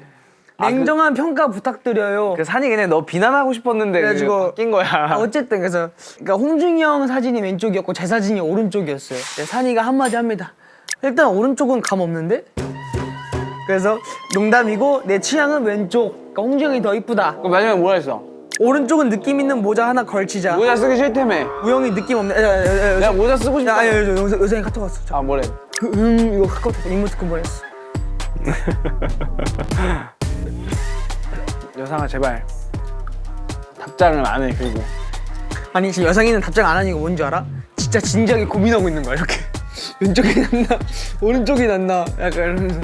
냉정한 평가 부탁드려요. 그 산이 그냥 너 비난하고 싶었는데 그래가지고 바뀐 거야. 어쨌든 그래서 그러니까 홍중이 형 사진이 왼쪽이었고 제 사진이 오른쪽이었어요. 산이가 한마디 합니다. 일단 오른쪽은 감 없는데? 그래서 농담이고 내 취향은 왼쪽. 그러니까 홍중이 형이 더 이쁘다. 그럼 마지막에 뭐라 했어? 오른쪽은 느낌 있는 모자 하나 걸치자. 모자 쓰기 싫다며. 우영이 느낌 없네. 내가 모자 쓰고 싶다. 아니 여성이 카톡 왔어. 아 뭐래? 이거 카톡 이모티콘 보냈어. 여상아 제발 답장을 안 해. 그리고 아니 지금 여상이는 답장 안 하니까 뭔지 알아? 진짜 진지하게 고민하고 있는 거야 이렇게. 왼쪽이 낫나 오른쪽이 낫나 약간 이러면서.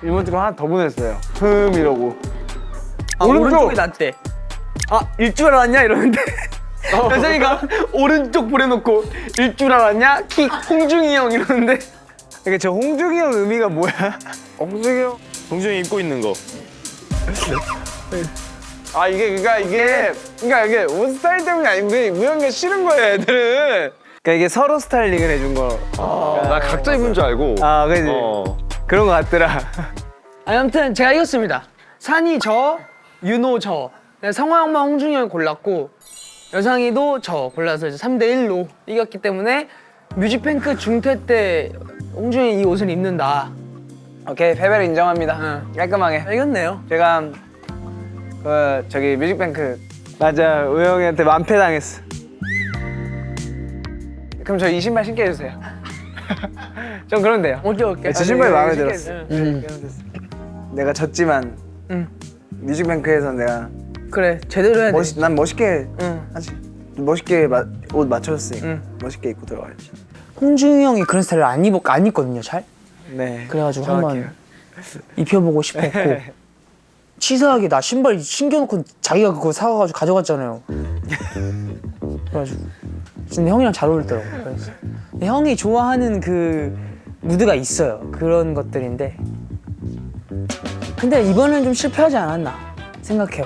이모티콘 하나 더 보냈어요. 이러고. 오른쪽이 낫대. 아 일줄 알았냐 이러는데 여상이가 오른쪽 보내놓고 일줄 알았냐? 키 홍중이 형 이러는데. 그러니까 저 홍중이 형 의미가 뭐야? 홍중이 형? 동준이 입고 있는 거. 아 그러니까 이게 옷 스타일 때문이 아닌데 우영이가 싫은 거예요 애들은. 그러니까 이게 서로 스타일링을 해준 거. 나 각자 입은 줄 알고. 아 그지. 그런 거 같더라. 아니, 아무튼 제가 이겼습니다. 산이 저, 윤호 저. 성호 형만 홍중이 형 골랐고 여상이도 저 골라서 이제 3대1로 이겼기 때문에 뮤직뱅크 중퇴 때 홍중이 이 옷을 입는다. 오케이 패배를 인정합니다. 응. 깔끔하게. 이겼네요. 제가 저기 뮤직뱅크 맞아 우영이한테 만패 당했어. 그럼 저 이 신발 신게 해주세요. 좀 그러면 돼요. 오케이. 저 신발이 마음에 신게 들었어. 해주세요. 내가 졌지만 뮤직뱅크에서 내가 그래 제대로 해야 돼. 난 멋있게 응. 하지. 멋있게 옷 맞춰줬으니까 멋있게 입고 들어가야지. 홍중이 형이 그런 스타일을 안 입거든요 잘. 네. 그래가지고 정확해요. 한번 입혀보고 싶었고 치사하게 나 신발 신겨놓고 자기가 그거 사가지고 가져갔잖아요. 그래가지고 근데 형이랑 잘 어울리더라고. 그래서 근데 형이 좋아하는 그 무드가 있어요. 그런 것들인데 근데 이번엔 좀 실패하지 않았나 생각해요.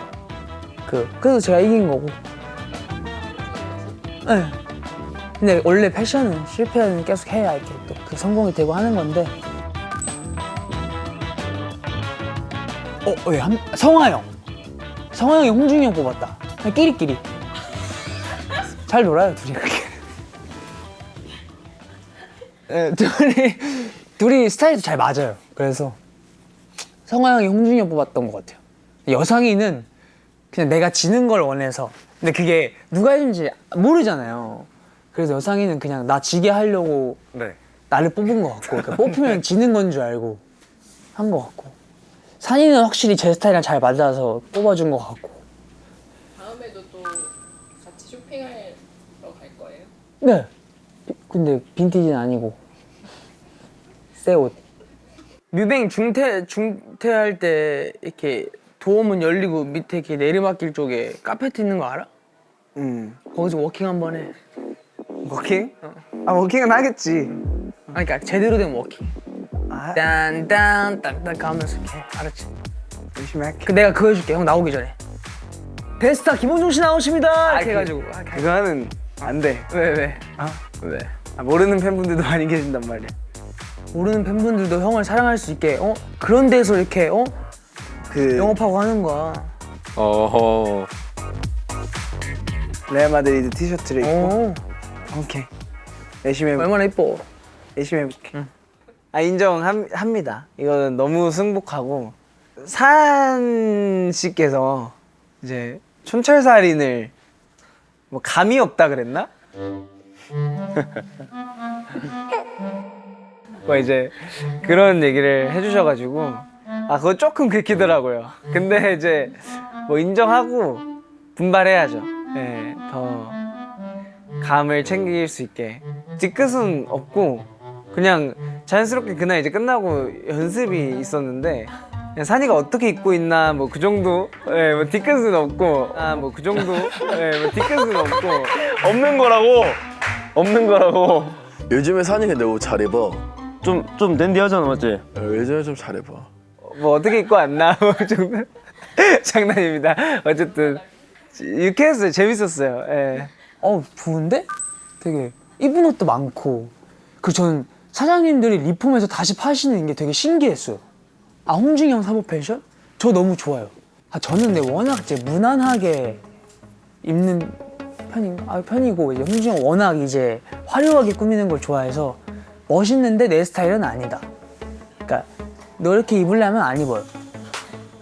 그래서 제가 이긴 거고. 네. 근데 원래 패션은 실패는 계속 해야 이렇게 또 그 성공이 되고 하는 건데. 성화 형. 성화 형이 홍중이 형 뽑았다. 그냥 끼리끼리. 잘 놀아요 둘이 그렇게. 네, 둘이 스타일도 잘 맞아요. 그래서 성화 형이 홍중이 형 뽑았던 것 같아요. 여상이는 그냥 내가 지는 걸 원해서. 근데 그게 누가 해준지 모르잖아요. 그래서 여상이는 그냥 나 지게 하려고 나를 뽑은 것 같고 그러니까 뽑히면 지는 건 줄 알고 한 것 같고 산이는 확실히 제 스타일이랑 잘 맞아서 뽑아준 것 같고. 다음에도 또 같이 쇼핑하러 갈 거예요? 네. 근데 빈티지는 아니고 새 옷. 뮤뱅 중퇴할 때 이렇게 도어문 열리고 밑에 이렇게 내리막길 쪽에 카페트 있는 거 알아? 거기서 워킹 한번 해. 워킹? 아 워킹은 하겠지. 아니 그러니까 제대로 된 워킹. 딴딴딴딴 가면서 이렇게 알았지? 열심히 할게. 내가 그거 해줄게 형 나오기 전에. 데스타 김원중 씨 나오십니다. 이렇게 해가지고. 그거는 안 돼. 왜? 왜? 모르는 팬분들도 많이 계신단 말이야. 모르는 팬분들도 형을 사랑할 수 있게 그런 데서 이렇게 영업하고 하는 거야. 어허. 레알 마드리드 티셔츠를 입고. 오케이. 열심히 해볼게. 얼마나 이뻐. 열심히 해볼게. 인정합니다. 이거는 너무 승복하고 산 씨께서 이제 촌철살인을 뭐 감이 없다 그랬나? 뭐 이제 그런 얘기를 해주셔가지고 그거 조금 긁히더라고요. 근데 이제 뭐 인정하고 분발해야죠. 네, 더 감을 챙길 수 있게. 뒤끝은 없고 그냥 자연스럽게 그날 이제 끝나고 연습이 있었는데 그냥 산이가 어떻게 입고 있나 뭐 그 정도. 네, 뭐 뒤끝은 없고 뭐 그 정도. 네, 뭐 뒤끝은 없고 없는 거라고. 요즘에 산이 근데 옷 잘 입어. 좀 댄디하잖아 맞지? 요즘에 좀 잘 입어. 뭐 어떻게 입고 왔나 뭐 그 정도. 장난입니다. 어쨌든 유쾌했어요. 재밌었어요. 예. 부은데? 되게 이쁜 옷도 많고. 전 사장님들이 리폼해서 다시 파시는 게 되게 신기했어요. 아 홍중이 형 사복 패션? 저 너무 좋아요. 아 저는 근데 워낙 이제 무난하게 입는 편이고 이제 홍중이 형 워낙 이제 화려하게 꾸미는 걸 좋아해서 멋있는데 내 스타일은 아니다. 그러니까 너 이렇게 입으려면 안 입어요.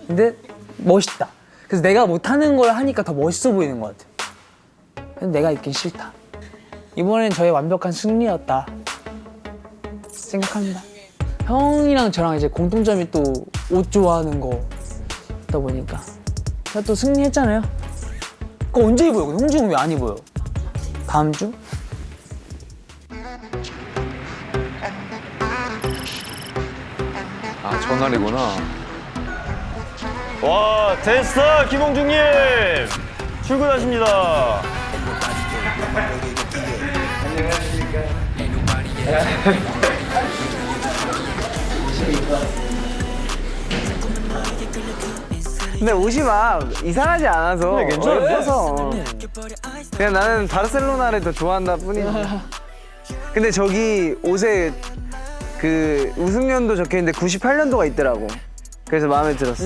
근데 멋있다. 그래서 내가 못하는 걸 하니까 더 멋있어 보이는 것 같아. 근데 내가 입긴 싫다. 이번엔 저의 완벽한 승리였다 생각합니다. 형이랑 저랑 이제 공통점이 또 옷 좋아하는 거다 보니까 제가 또 승리했잖아요. 그거 언제 입어요? 홍중은 왜 안 입어요? 다음 주? 아 전날이구나. 와 됐어 김홍중님 출근하십니다. 근데 옷이 막 이상하지 않아서 근데 괜찮은데? 예뻐서 그냥 나는 바르셀로나를 더 좋아한다 뿐이지. 근데 저기 옷에 그 우승년도 적혀있는데 98년도가 있더라고. 그래서 마음에 들었어.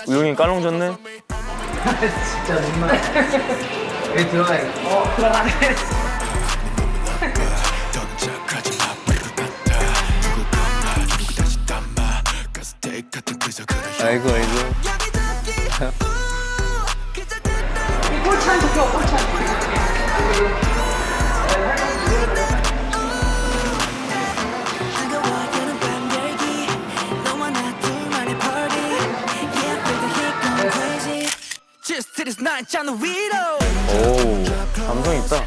우영이 깔롱졌네. 진짜 정말. 여기 들어가야겠다. 들어가네. 아이고 아이고. 꼴찬 좋게 꼴찬. 오 감성 있다.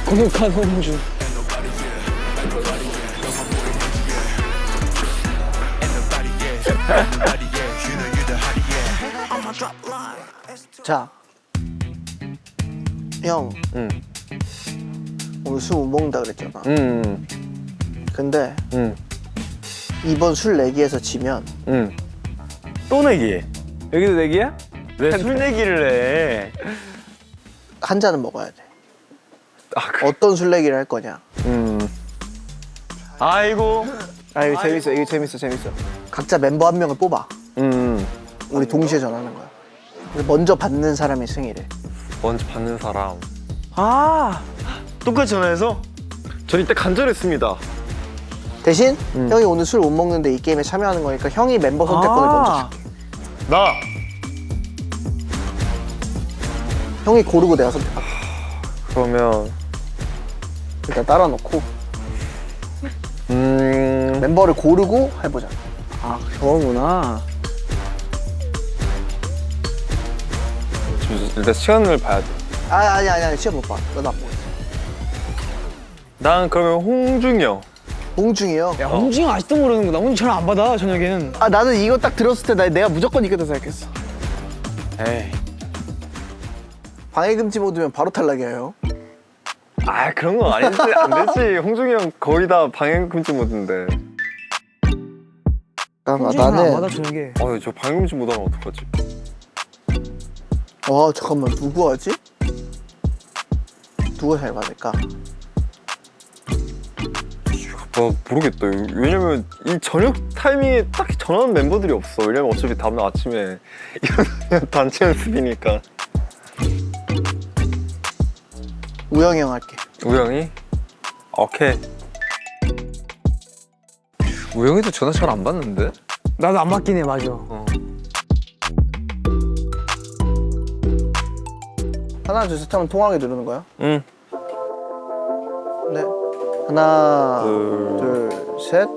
고독한 홍중. 자, 형. 오늘 술 못 먹는다 그랬잖아. 근데 이번 술 내기에서 지면 또 내기해. 여기도 내기야? 왜 술 내기를 해? 한 잔은 먹어야 돼. 어떤 술 내기를 할 거냐? 아이고. 아 이거 재밌어. 이거 재밌어. 각자 멤버 한 명을 뽑아. 우리 동시에 전하는 거야. 그래서 먼저 받는 사람이 승이래. 먼저 받는 사람. 아 똑같이 전화해서? 저 이때 간절했습니다. 대신 형이 오늘 술 못 먹는데 이 게임에 참여하는 거니까 형이 멤버 선택권을 먼저 줄게. 나. 형이 고르고 내가 선택할게. 그러면 일단 따라 놓고 멤버를 고르고 해보자. 아 저거구나. 일단 시간을 봐야 돼. 아니 시험 못 봐. 너나 보고 있어. 난 그러면 홍중이 형. 홍중이 형. 야 홍중이 형 아직도 모르는구나. 홍중이 전화 안 받아 저녁에는. 아 나는 이거 딱 들었을 때 내가 무조건 이겼다 생각했어. 에이. 방해금지 모드면 바로 탈락이에요. 아 그런 건 아니지. 안 되지. 홍중이 형 거의 다 방해금지 모드인데. 나는 안 받아 저녁에. 저 방해금지 모드 하면 어떡하지? 잠깐만 누구 하지? 누가 잘 받을까? 모르겠다. 왜냐면 이 저녁 타이밍에 딱히 전화하는 멤버들이 없어. 왜냐면 어차피 다음날 아침에 이런 단체 연습이니까. 우영이 형 할게. 우영이? 오케이. 우영이도 전화 잘 안 받는데? 나도 안 받긴 해. 맞아. 하나 둘 셋 하면 통화하게 누르는 거야? 응. 네. 하나 둘 셋.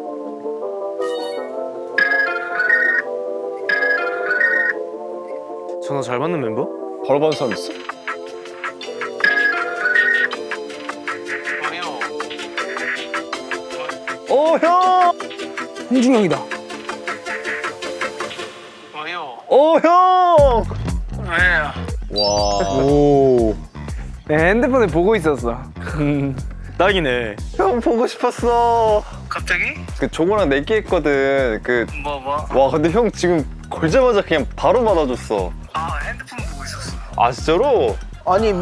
전화 잘 받는 멤버? 바로 받는 사람 있어? 형! 홍중이 형이다. 형! 와. 오. 내 핸드폰을 보고 있었어. 딱이네. 형 보고 싶었어. 갑자기? 그 종호랑 내기했거든. 뭐? 와 근데 형 지금 걸자마자 그냥 바로 받아줬어. 아 핸드폰 보고 있었어. 아 진짜로? 아니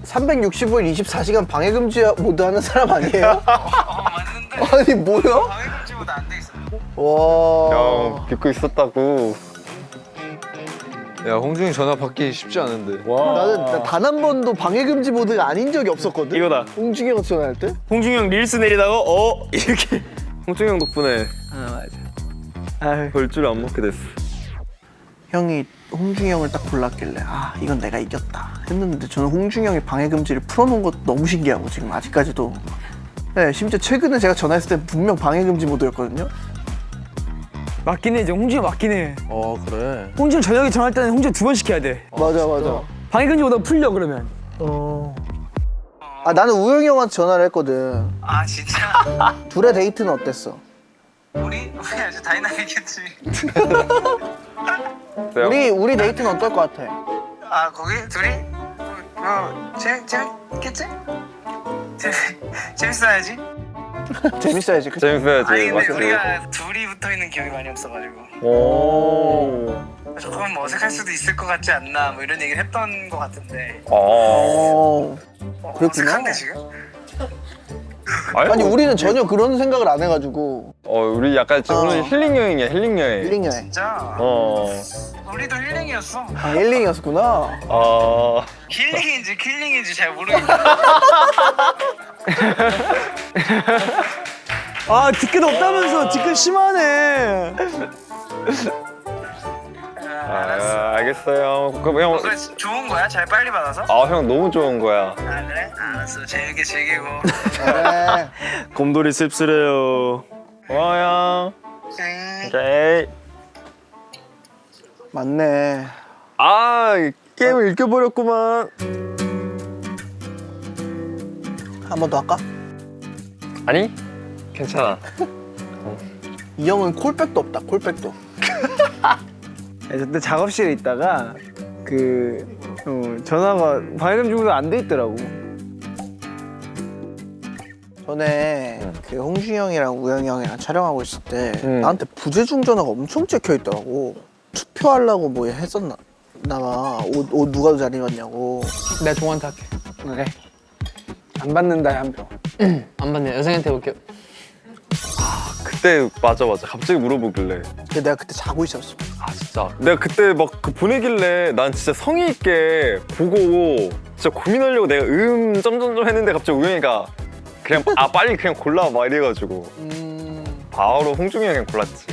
365일 24시간 방해금지 모드 하는 사람 아니에요? 맞는데. 아니 뭐야? 방해금지보다 안 돼 있어. 와. 형 믿고 있었다고. 야 홍중이 전화 받기 쉽지 않은데. 나는 단 한 번도 방해금지 모드가 아닌 적이 없었거든. 이거다. 홍중이 형한테 전화할 때. 홍중이 형 릴스 내리다가 이렇게. 홍중이 형 덕분에 아유. 벌줄 안 먹게 됐어. 형이 홍중이 형을 딱 골랐길래 아 이건 내가 이겼다 했는데 저는 홍중이 형이 방해금지를 풀어놓은 것도 너무 신기하고 지금 아직까지도 네 심지어 최근에 제가 전화했을 때 분명 방해금지 모드였거든요. 맞긴 해. 이제 홍준이 맞긴 해. 그래. 홍준 저녁에 전화할 때는 홍준 2번 시켜야 돼. 맞아. 방해금지보다 풀려 그러면. 아 나는 우영이 형한테 전화를 했거든. 아 진짜? 둘의 데이트는 어땠어? 우리 아주 다이나믹했지. 우리 데이트는 어떨 것 같아? 아 거기 둘이 재밌겠지? 재밌어야지. 재밌어야지. 그치? 재밌어야지. 아니 근데 맞지? 우리가 둘이 붙어 있는 기억이 많이 없어가지고 오. 조금 뭐 어색할 수도 있을 것 같지 않나 뭐 이런 얘기를 했던 것 같은데. 그랬구나. 어색한데 지금? 아니 우리는 전혀 그런 생각을 안 해가지고. 우리 약간 오늘 힐링 여행이야 힐링 여행. 힐링 여행. 진짜? 우리도 힐링이었어. 아 힐링이었구나. 힐링인지 킬링인지 잘 모르겠네. 아 뒤끝 없다면서 뒤끝 심하네. 알겠어요. 그럼 형. 그래 좋은 거야? 잘 빨리 받아서? 형 너무 좋은 거야. 아 그래? 알았어 재밌게 즐기고. 그래. 곰돌이 씁쓸해요. 고마워 형. 오케이. 맞네. 게임을 읽혀버렸구만. 한 번 더 할까? 아니 괜찮아. 이 형은 콜백도 없다. 콜백도. 그때 작업실에 있다가 전화가 방해금지보다 안 돼 있더라고. 전에 그 홍준이 형이랑 우영이 형이랑 촬영하고 있을 때 나한테 부재중 전화가 엄청 찍혀 있더라고. 투표하려고 뭐 했었나 봐. 옷 누가 더 잘 입었냐고. 내가 동한테 할게. 그래. 안 받는다 한 표. 안 받네. 여성한테 해볼게요. 그때 맞아 갑자기 물어보길래. 근데 내가 그때 자고 있었어. 진짜 내가 그때 막 그 보내길래 난 진짜 성의 있게 보고 진짜 고민하려고 내가 점점점 했는데 갑자기 우영이가 그냥 빨리 그냥 골라 막 이래가지고 바로 홍중이 형이 골랐지.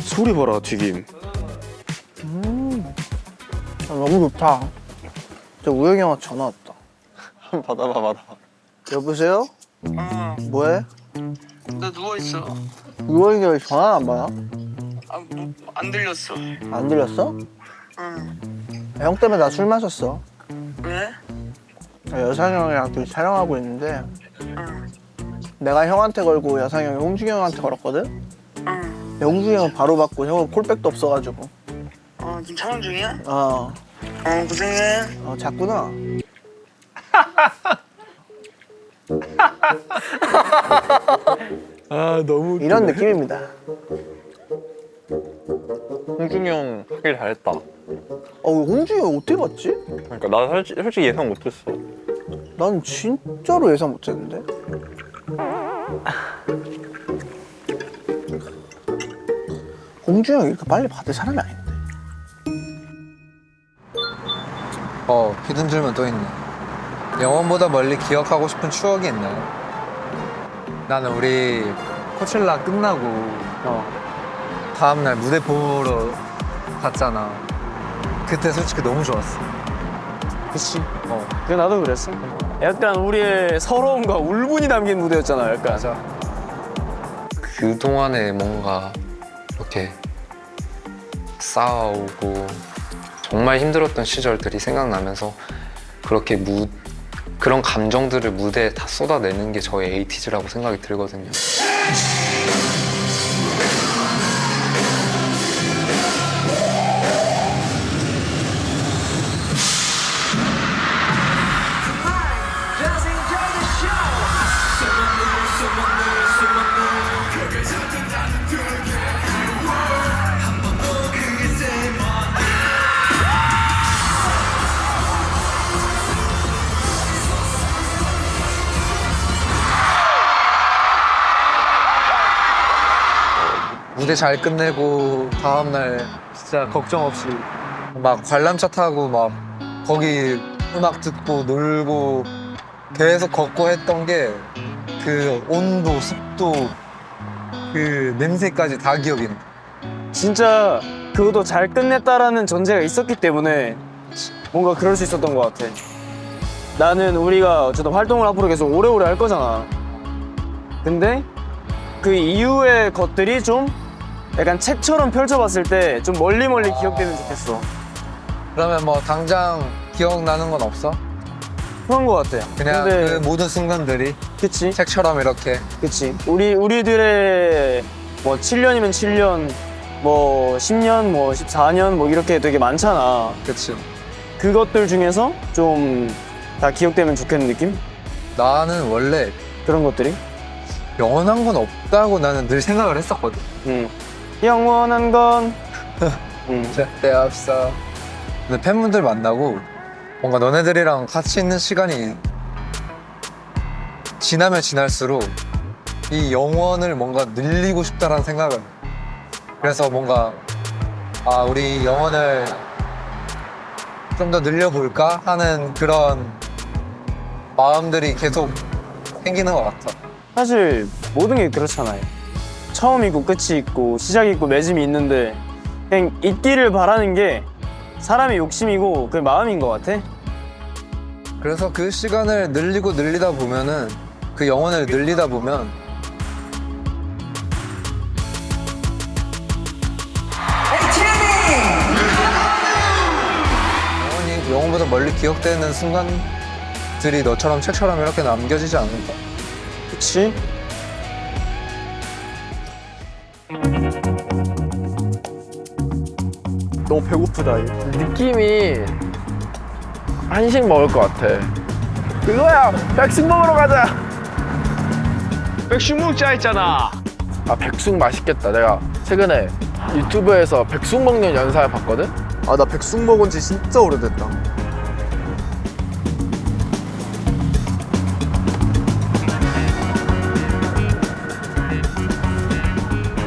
소리 봐라 튀김. 너무 좋다. 저 우영이 형한테 전화 왔다. 한번 받아봐. 여보세요? 뭐해? 나 누워있어. 우영이가 왜 전화 안 받아? 안 들렸어. 안 들렸어? 형 때문에 나 술 마셨어. 왜? 여상이 형이랑 둘이 촬영하고 있는데 내가 형한테 걸고 여상이 형이 홍준이 형한테 걸었거든? 근데 홍준이 형은 바로 받고 형은 콜백도 없어가지고. 지금 촬영 중이야? 고생해. 잤구나. 너무 이런 느낌입니다. 홍중이 형 하길 잘했다. 홍준이 형 어떻게 봤지? 그러니까 나 솔직히 예상 못했어. 난 진짜로 예상 못했는데. 홍준이 형 이렇게 빨리 받을 사람이 아닌데. 히든 질문 또 있네. 영원보다 멀리 기억하고 싶은 추억이 있나요? 나는 우리 코첼라 끝나고 다음날 무대 보러 갔잖아. 그때 솔직히 너무 좋았어. 그치. 그래 나도 그랬어. 약간 우리의 서러움과 울분이 담긴 무대였잖아. 약간. 맞아. 그동안에 뭔가 이렇게 쌓아오고 정말 힘들었던 시절들이 생각나면서 그렇게 그런 감정들을 무대에 다 쏟아내는 게 저의 에이티즈라고 생각이 들거든요. 무대 잘 끝내고 다음날 진짜 걱정 없이 막 관람차 타고 막 거기 음악 듣고 놀고 계속 걷고 했던 게 그 온도, 습도, 그 냄새까지 다 기억이 나. 진짜 그것도 잘 끝냈다라는 전제가 있었기 때문에 뭔가 그럴 수 있었던 것 같아. 나는 우리가 어쨌든 활동을 앞으로 계속 오래오래 할 거잖아. 근데 그 이후의 것들이 좀 약간 책처럼 펼쳐봤을 때 좀 멀리 기억되면 좋겠어. 그러면 뭐 당장 기억나는 건 없어? 그런 것 같아. 그냥 근데 그 모든 순간들이 그치? 책처럼 이렇게. 그치. 우리들의 뭐 7년이면 7년, 뭐 10년, 뭐 14년 뭐 이렇게 되게 많잖아. 그치. 그것들 중에서 좀 다 기억되면 좋겠는 느낌? 나는 원래 그런 것들이? 영원한 건 없다고 나는 늘 생각을 했었거든. 영원한 건 절대 없어. 근데 팬분들 만나고 뭔가 너네들이랑 같이 있는 시간이 지나면 지날수록 이 영원을 뭔가 늘리고 싶다라는 생각을 해. 그래서 뭔가 아 우리 영원을 좀 더 늘려볼까 하는 그런 마음들이 계속 생기는 것 같아. 사실 모든 게 그렇잖아요. 처음 있고 끝이 있고 시작이 있고 맺음이 있는데 그냥 있기를 바라는 게 사람의 욕심이고 그 마음인 것 같아. 그래서 그 시간을 늘리다 보면은 그 영혼을 늘리다 보면 영혼보다 멀리 기억되는 순간들이 너처럼 책처럼 이렇게 남겨지지 않을까? 그치? 너무 배고프다. 느낌이 한식 먹을 것 같아. 그거야. 백숙 먹으러 가자. 백숙 먹자 했잖아. 아 백숙 맛있겠다. 내가 최근에 유튜브에서 백숙 먹는 영상을 봤거든. 아, 나 백숙 먹은 지 진짜 오래됐다.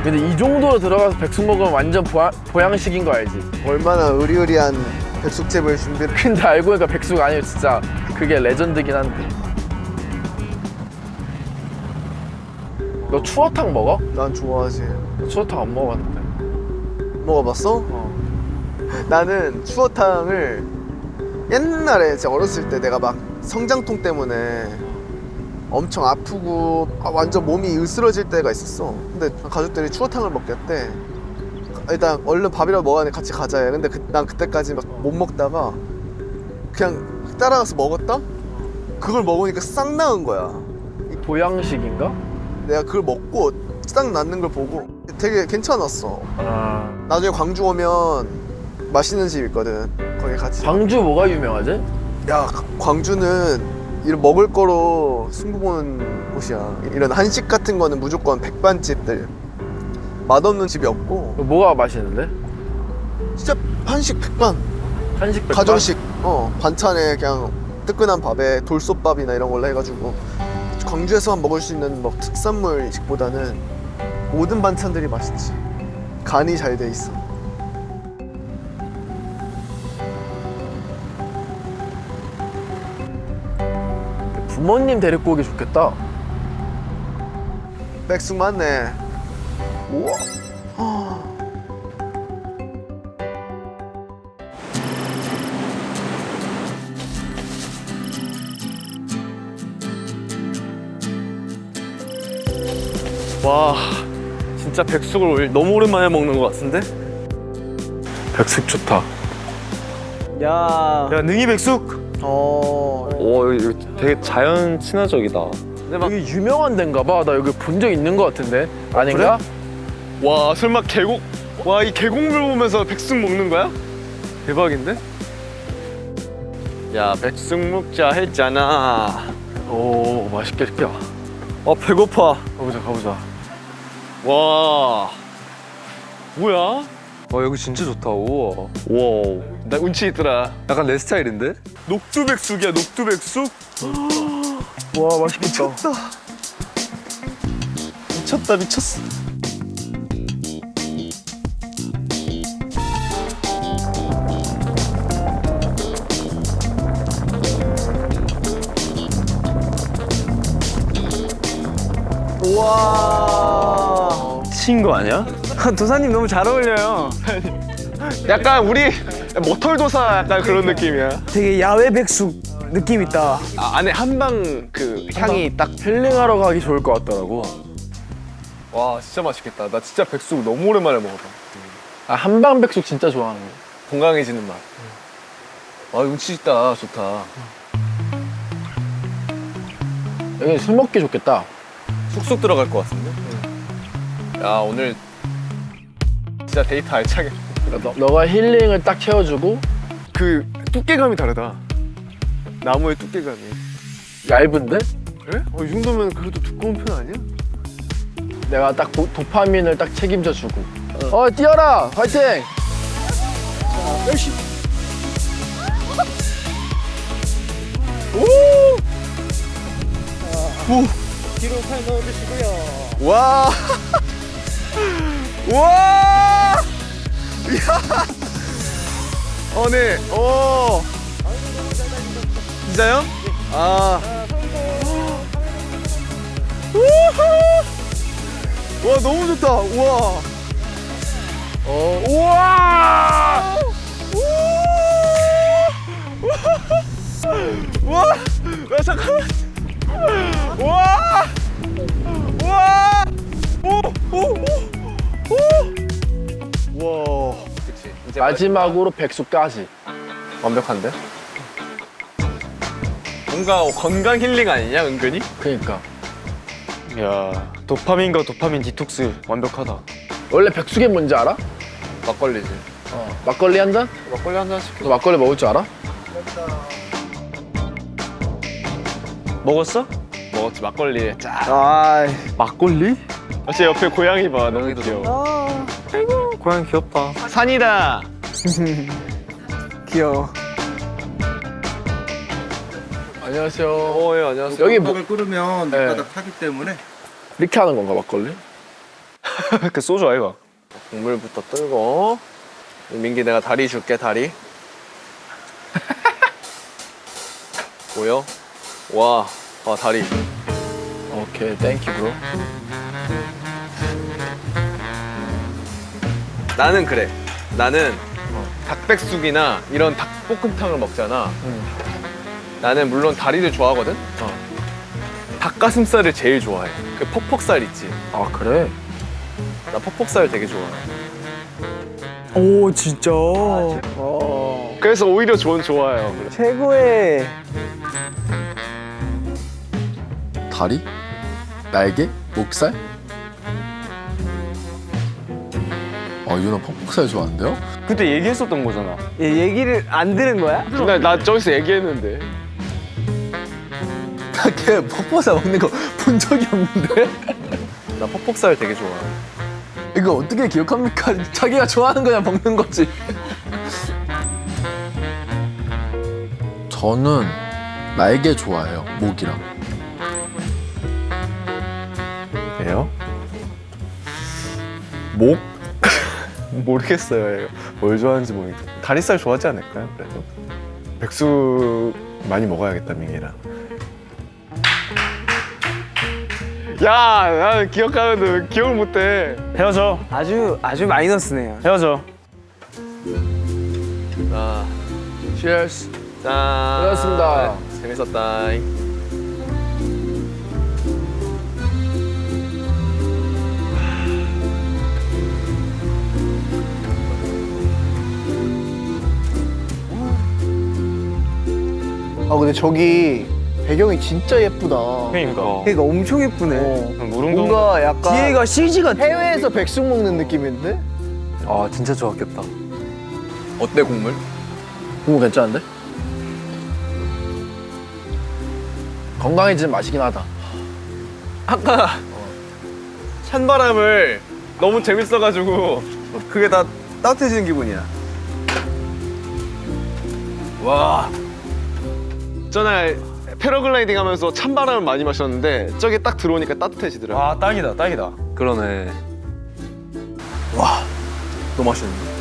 근데 이 정도로 들어가서 백숙 먹으면 완전 보양식인 거 알지? 얼마나 의리의리한 백숙집을 준비를. 근데 알고 보니까 백숙 아니면 진짜 그게 레전드긴 한데. 너 추어탕 먹어? 난 좋아하지. 추어탕 안 먹어봤는데. 먹어봤어? 나는 추어탕을 옛날에 제 어렸을 때 내가 막 성장통 때문에 엄청 아프고 완전 몸이 으스러질 때가 있었어. 근데 가족들이 추어탕을 먹겠대. 일단 얼른 밥이라도 먹어야 돼. 같이 가자 해. 근데 난 그때까지 막 못 먹다가 그냥 따라가서 먹었다? 그걸 먹으니까 싹 나은 거야. 보양식인가? 내가 그걸 먹고 싹 낫는 걸 보고 되게 괜찮았어. 나중에 광주 오면 맛있는 집 있거든. 거기 같이. 광주 뭐가 유명하지? 야, 광주는 이런 먹을 거로 승부 보는 곳이야. 이런 한식 같은 거는 무조건 백반집들. 맛없는 집이 없고. 뭐가 맛있는데? 진짜 한식 백반. 한식 백반? 가정식. 반찬에 그냥 뜨끈한 밥에 돌솥밥이나 이런 걸로 해가지고 광주에서만 먹을 수 있는 뭐 특산물식보다는 모든 반찬들이 맛있지. 간이 잘 돼 있어. 부모님 데리고 오기 좋겠다. 백숙 맞네. 우와. 와, 진짜 백숙을 너무 오랜만에 먹는 것 같은데? 백숙 좋다. 야, 능이 백숙? 오, 이거 되게 자연 친화적이다. 여기 유명한 데인가 봐. 나 여기 본 적 있는 것 같은데. 아닌가? 와, 설마 계곡? 와, 이 계곡물 보면서 백숙 먹는 거야? 대박인데? 야, 백숙 먹자 했잖아. 오, 맛있겠다. 배고파. 가보자. 와, 뭐야? 여기 진짜 좋다. 우와. 와우, 나 운치 있더라. 약간 내 스타일인데? 녹두백숙이야, 녹두백숙? 와, 맛있겠다. 미쳤다, 미쳤어. 와. 친거 아니야? 도사님 너무 잘 어울려요. 약간 우리 모털도사 약간 그런 느낌이야. 되게 야외 백숙 느낌 있다. 안에 한방 그 향이 딱 힐링하러 가기 좋을 것 같더라고. 와 진짜 맛있겠다. 나 진짜 백숙 너무 오랜만에 먹어봐. 아, 한방 백숙 진짜 좋아하는 거. 건강해지는 맛. 와 운치 있다. 좋다. 여기 술 먹기 좋겠다. 쑥쑥 들어갈 것 같은데? 야 오늘 진짜 데이트 알차게. 너가 힐링을 딱 채워주고 그 두께감이 다르다. 나무의 두께감이. 얇은데? 그래? 이 정도면 그래도 두꺼운 편 아니야? 내가 딱 도파민을 딱 책임져 주고. 뛰어라! 화이팅! 열심히. 뒤로 팔 넣어주시고요. 와! 와! 야! 네. 진짜요? 아. 와, 너무 좋다. 우와. 우와! 와! 야, 잠깐만. 와! 와! 와. 그치. 이제 마지막으로 백숙까지. 완벽한데? 뭔가 건강 힐링 아니냐, 은근히? 그니까. 야, 도파민과 도파민 디톡스 완벽하다. 원래 백숙이 뭔지 알아? 막걸리지. 막걸리 한 잔? 막걸리 한 잔씩. 너 막걸리 먹을 줄 알아? 먹었어? 먹었지, 막걸리에 쫙. 아, 막걸리? 제 옆에 고양이 봐, 너무 귀여워. 아이고, 고양이 귀엽다. 산이다. 귀여워. 안녕하세요. 예, 안녕하세요. 여기 을 끓으면 네. 밑바닥 타기 때문에 이렇게 하는 건가, 막걸리? 그 소주 아이가? 국물부터 뜨고. 민기 내가 다리 줄게, 다리. 보여? 와, 다리. 오케이, 땡큐 브로. 나는 그래. 나는 닭백숙이나 이런 닭볶음탕을 먹잖아. 나는 물론 다리를 좋아하거든? 닭가슴살을 제일 좋아해. 그 퍽퍽살 있지? 아, 그래? 나 퍽퍽살 되게 좋아해. 오, 진짜. 그래서 오히려 좋아요. 그래. 최고의. 다리? 날개? 목살? 유나 퍽퍽살 좋아한대요? 그때 얘기했었던 거잖아. 얘기를 안 들은 거야? 나 저기서 얘기했는데. 걔 퍽퍽살 먹는 거 본 적이 없는데? 나 퍽퍽살 되게 좋아해. 이거 어떻게 기억합니까? 자기가 좋아하는 거냐 먹는 거지. 저는 날개 좋아해요. 목이랑. 왜요? 목? 모르겠어요. 뭘 좋아하는지 모르겠어요. 다리살 좋아하지 않을까요? 그래도 백숙 많이 먹어야겠다, 민기랑. 야, 나 기억하는데 기억을 못해. 헤어져. 아주 마이너스네요. 헤어져. 자, Cheers. 짠. 고맙습니다. 재밌었다. 근데 저기 배경이 진짜 예쁘다. 그러니까. 그러니까 엄청 예쁘네. 뭔가 약간 뒤에가 CG가 해외에서 백숙 먹는 느낌인데? 아 진짜 좋았겠다. 어때, 국물? 국물 괜찮은데? 건강해지는 맛이긴 하다. 아까 찬바람을 너무 재밌어가지고 그게 다 따뜻해지는 기분이야. 와, 전에 패러글라이딩 하면서 찬바람을 많이 마셨는데 저게 딱 들어오니까 따뜻해지더라고. 와, 딱이다, 딱이다. 그러네. 와, 너무 맛있는데?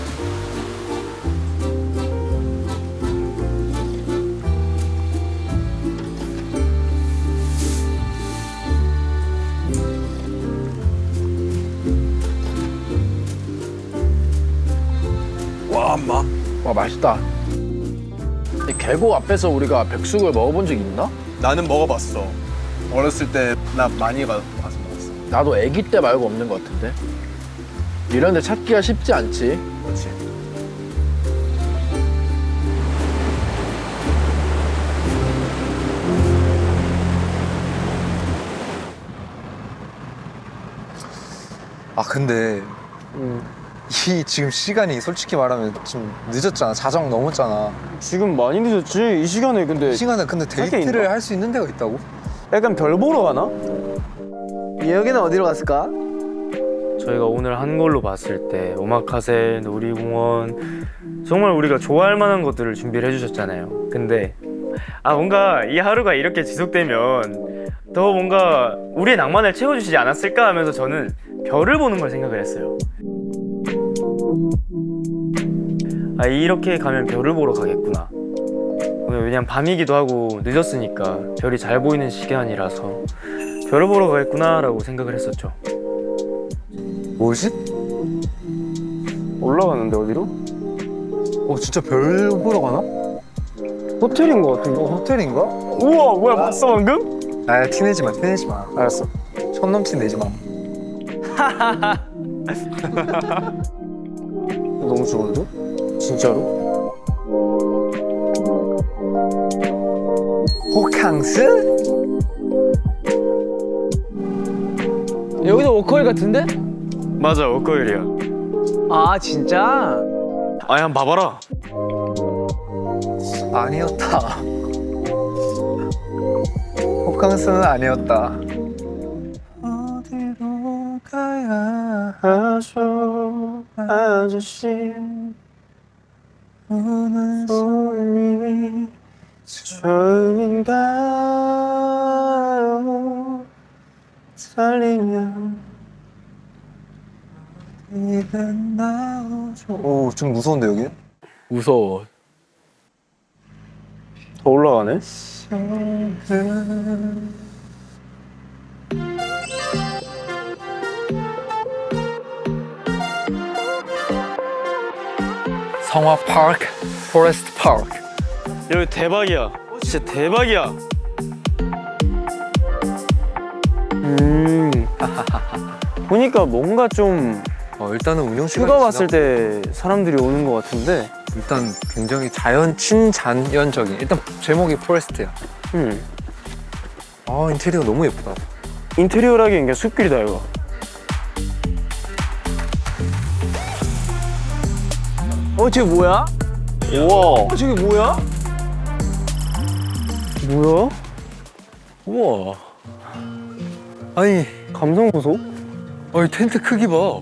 맛있다. 이 계곡 앞에서 우리가 백숙을 먹어본 적 있나? 나는 먹어봤어. 어렸을 때 나 많이 가서 먹었어. 나도 아기 때 말고 없는 것 같은데. 이런 데 찾기가 쉽지 않지. 그렇지. 아 근데 이 지금 시간이 솔직히 말하면 좀 늦었잖아. 자정 넘었잖아. 지금 많이 늦었지? 이 시간에 근데 이 시간에 근데 할 게 데이트를 있나? 할 수 있는 데가 있다고? 약간 별 보러 가나? 여기는 어디로 갔을까? 저희가 오늘 한 걸로 봤을 때 오마카세, 놀이공원 정말 우리가 좋아할 만한 것들을 준비를 해주셨잖아요. 근데 뭔가 이 하루가 이렇게 지속되면 더 뭔가 우리의 낭만을 채워주시지 않았을까 하면서 저는 별을 보는 걸 생각을 했어요. 이렇게 가면 별을 보러 가겠구나. 왜냐면 밤이기도 하고 늦었으니까 별이 잘 보이는 시간이라서 별을 보러 가겠구나 라고 생각을 했었죠. 뭐지? 올라가는데 어디로? 진짜 별 보러 가나? 호텔인 것 같은데? 호텔인가? 우와 뭐야 봤어 방금? 티내지 마, 티내지 마. 알았어. 천 넘치 내지 마. 너무 좋은데? 진짜로? 호캉스? 여기도 워커힐 같은데? 맞아, 워커힐이야. 아 진짜? 한번 봐봐라. 아니었다. 호캉스는 아니었다. 어디로 가야 하죠 아저씨 오늘 손님이 저인가요 살리면 어디든 나오죠. 좀 무서운데 여기? 무서워. 더 올라가네? 성화 파크, 포레스트 파크. 여기 대박이야. 진짜 대박이야. 보니까 뭔가 좀 일단은 운영 시간이 휴가 왔을 때 사람들이 오는 것 같은데 일단 굉장히 친자연적인. 일단 제목이 포레스트야. 인테리어 너무 예쁘다. 인테리어라기엔 그냥 숲길이다 이거. 저게 뭐야? 우와. 저게 뭐야? 뭐야? 우와. 아니 감성 보소? 이 텐트 크기 봐.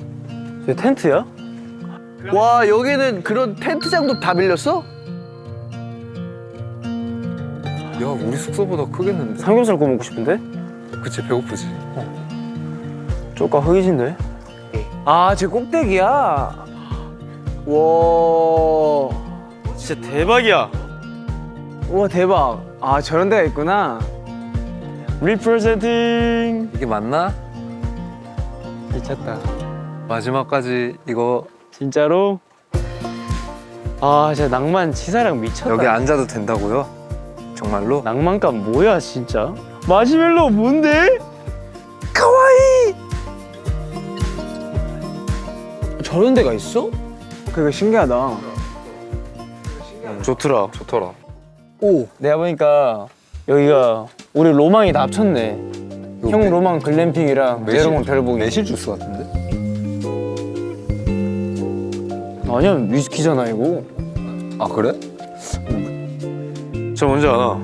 저 텐트야? 와 여기는 그런 텐트장도 다 빌렸어? 야 우리 숙소보다 크겠는데? 삼겹살 구워 먹고 싶은데? 그치 배고프지. 쪼까 흑이진데? 제 꼭대기야. 와. 진짜 대박이야. 우와 대박. 저런 데가 있구나. 리프레젠팅. 이게 맞나? 미쳤다. 마지막까지 이거 진짜로? 진짜 낭만 치사랑 미쳤다. 여기 앉아도 된다고요? 정말로? 낭만감 뭐야 진짜? 마시멜로 뭔데? 저런 데가 있어? 그게 신기하다. 좋더라. 내가 보니까 여기가 우리 로망이 다 합쳤네. 형 로망 글램핑이랑 내 로망 별보기. 매실 주스 같은데? 아니야 위스키잖아 이거. 그래? 저 뭔지 아나?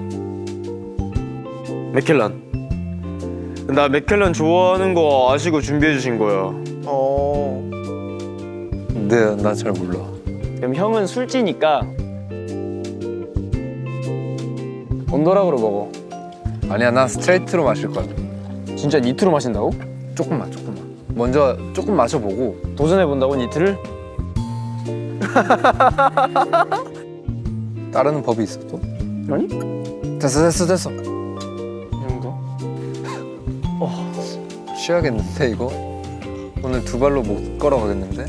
맥켈란. 나 맥켈란 좋아하는 거 아시고 준비해 주신 거야. 근데 나 잘 몰라. 그럼 형은 술찌니까 온도락으로 먹어. 아니야 나 스트레이트로 마실 거야. 진짜 니트로 마신다고? 조금만. 먼저 조금 마셔보고 도전해본다고 니트를? 따르는 법이 있어 또? 아니? 됐어. 이 정도? 쉬어야겠는데 이거? 오늘 두 발로 못 걸어가겠는데?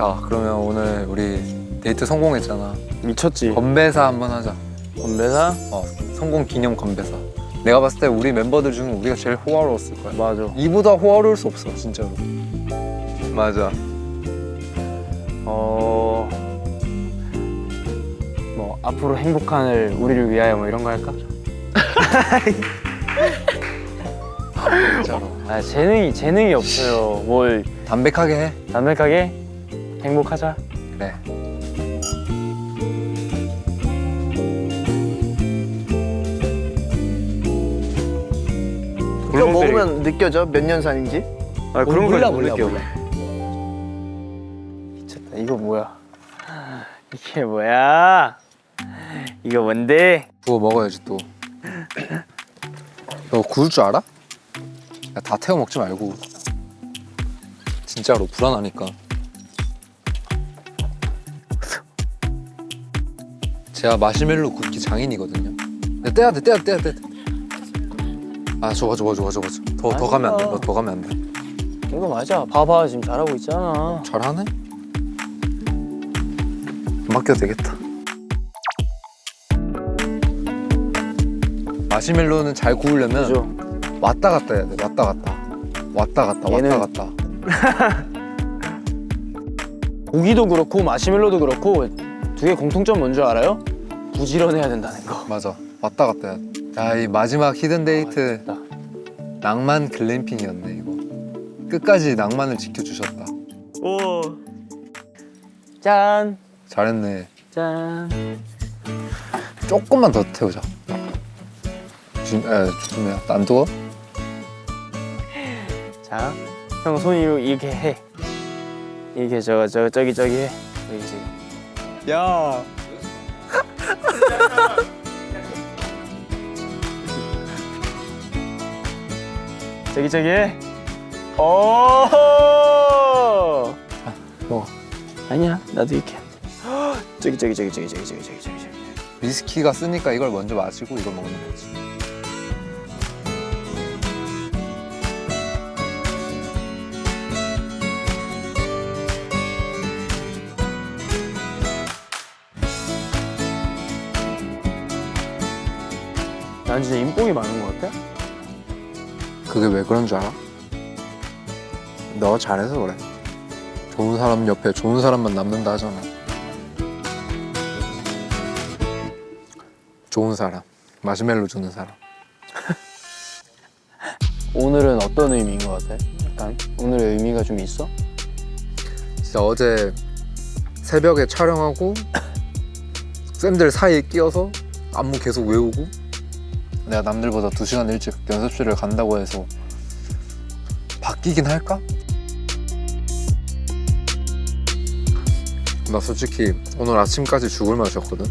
자 그러면 오늘 우리 데이트 성공했잖아. 미쳤지. 건배사 한번 하자. 건배사? 성공 기념 건배사. 내가 봤을 때 우리 멤버들 중 우리가 제일 호화로웠을 거야. 맞아. 이보다 호화로울 수 없어 진짜로. 맞아. 뭐 앞으로 행복한 우리를 위하여 뭐 이런 거 할까? 진짜로. 아 재능이 없어요. 뭘 담백하게 해. 담백하게 행복하자. 그래. 이거 먹으면 느껴져 몇 년 산인지? 아 그런 몰라, 거 몰라, 느껴. 몰라. 미쳤다. 이거 뭐야? 이게 뭐야? 이거 뭔데? 그거 먹어야지 또. 너 구울 줄 알아? 야, 다 태워 먹지 말고. 진짜로 불안하니까. 제가 마시멜로 굽기 장인이거든요. 야, 떼야 돼. 아, 저거. 더 가면 안 돼. 너 더 가면 안 돼. 이거 맞아. 봐봐 지금 잘하고 있잖아. 잘하네? 맡겨도 되겠다. 마시멜로는 잘 구우려면 왔다 갔다 해야 돼. 왔다 갔다. 고기도 그렇고 마시멜로도 그렇고 두 개 공통점 뭔지 알아요? 부지런해야 된다는 거. 맞아. 왔다 갔다 해야 돼. 야, 이 마지막 히든 데이트 낭만 글램핑이었네 이거. 끝까지 낭만을 지켜주셨다. 오. 짠. 잘했네. 짠. 조금만 더 태우자. 조심해. 안 뜨거? 자, 형 손 이렇게 해. 이렇게 저기 해. 여기 지금. 야. 저기 해. 오. 먹어. 아니야, 나도 이렇게. 저기. 위스키가 쓰니까 이걸 먼저 마시고 이걸 먹는 거지. 난 진짜 인복이 많은 것 같아. 그게 왜 그런 줄 알아? 너 잘해서 그래. 좋은 사람 옆에 좋은 사람만 남는다 하잖아. 좋은 사람. 마시멜로 주는 사람. 오늘은 어떤 의미인 것 같아? 약간 오늘의 의미가 좀 있어? 진짜 어제 새벽에 촬영하고 쌤들 사이에 끼어서 안무 계속 외우고 내가 남들보다 2시간 일찍 연습실을 간다고 해서 바뀌긴 할까? 나 솔직히 오늘 아침까지 죽을 맛이었거든.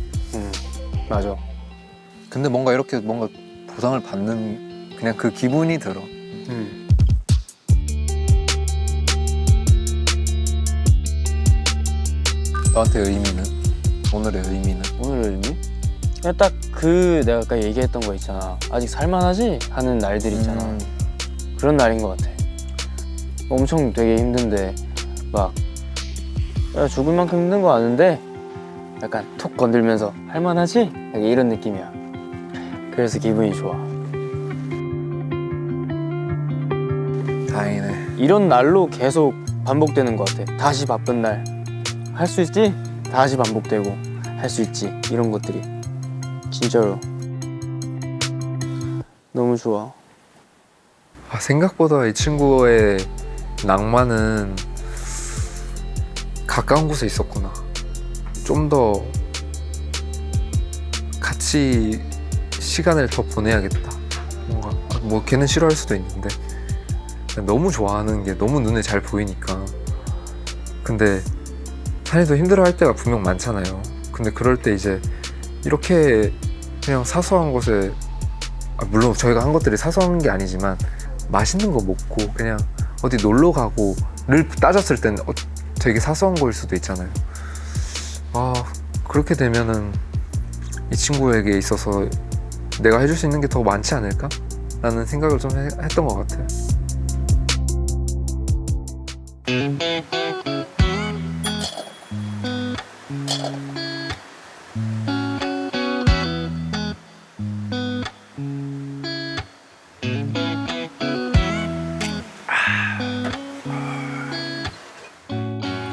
맞아. 근데 뭔가 이렇게 뭔가 보상을 받는 그냥 그 기분이 들어. 너한테 의미는? 오늘의 의미는? 오늘의 의미? 그냥 딱 내가 아까 얘기했던 거 있잖아. 아직 살만하지? 하는 날들 있잖아. 그런 날인 것 같아. 엄청 되게 힘든데 막 야, 죽을 만큼 힘든 거 아는데 약간 톡 건들면서 할만하지? 약간 이런 느낌이야. 그래서 기분이 좋아. 다행이네. 이런 날로 계속 반복되는 것 같아. 다시 바쁜 날 할 수 있지? 다시 반복되고 할 수 있지. 이런 것들이 진짜로 너무 좋아. 생각보다 이 친구의 낭만은 가까운 곳에 있었구나. 좀 더 같이 시간을 더 보내야겠다. 뭔가 뭐 걔는 싫어할 수도 있는데 너무 좋아하는 게 너무 눈에 잘 보이니까. 근데 산이도 힘들어할 때가 분명 많잖아요. 근데 그럴 때 이제 이렇게 그냥 사소한 것에 물론 저희가 한 것들이 사소한 게 아니지만 맛있는 거 먹고 그냥 어디 놀러 가고를 따졌을 때는 되게 사소한 거일 수도 있잖아요. 그렇게 되면은 이 친구에게 있어서 내가 해줄 수 있는 게 더 많지 않을까? 라는 생각을 좀 했던 것 같아요.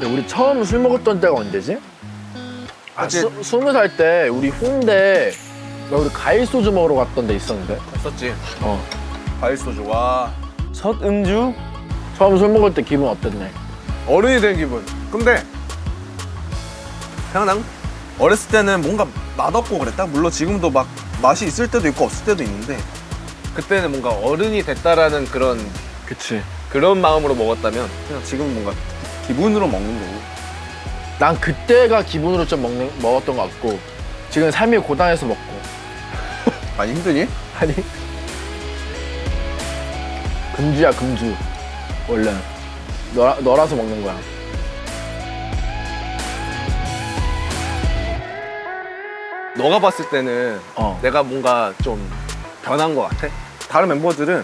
우리 처음 술 먹었던 때가 언제지? 그치. 20살 때 우리 홍대 우리 과일 소주 먹으러 갔던 데 있었는데. 갔었지. 어. 과일 소주. 와. 첫 음주? 처음 술 먹을 때 기분 어땠네? 어른이 된 기분. 근데 그냥 난 어렸을 때는 뭔가 맛없고 그랬다. 물론 지금도 막 맛이 있을 때도 있고 없을 때도 있는데 그때는 뭔가 어른이 됐다라는 그런 그치. 그런 마음으로 먹었다면 그냥 지금 뭔가 기분으로 먹는 거고. 난 그때가 기분으로 좀 먹었던 것 같고 지금 삶이 고단해서 먹고. 많이 힘드니? 아니. 금주야 금주. 원래 너라서 먹는 거야. 너가 봤을 때는 내가 뭔가 좀 변한 것 같아? 다른 멤버들은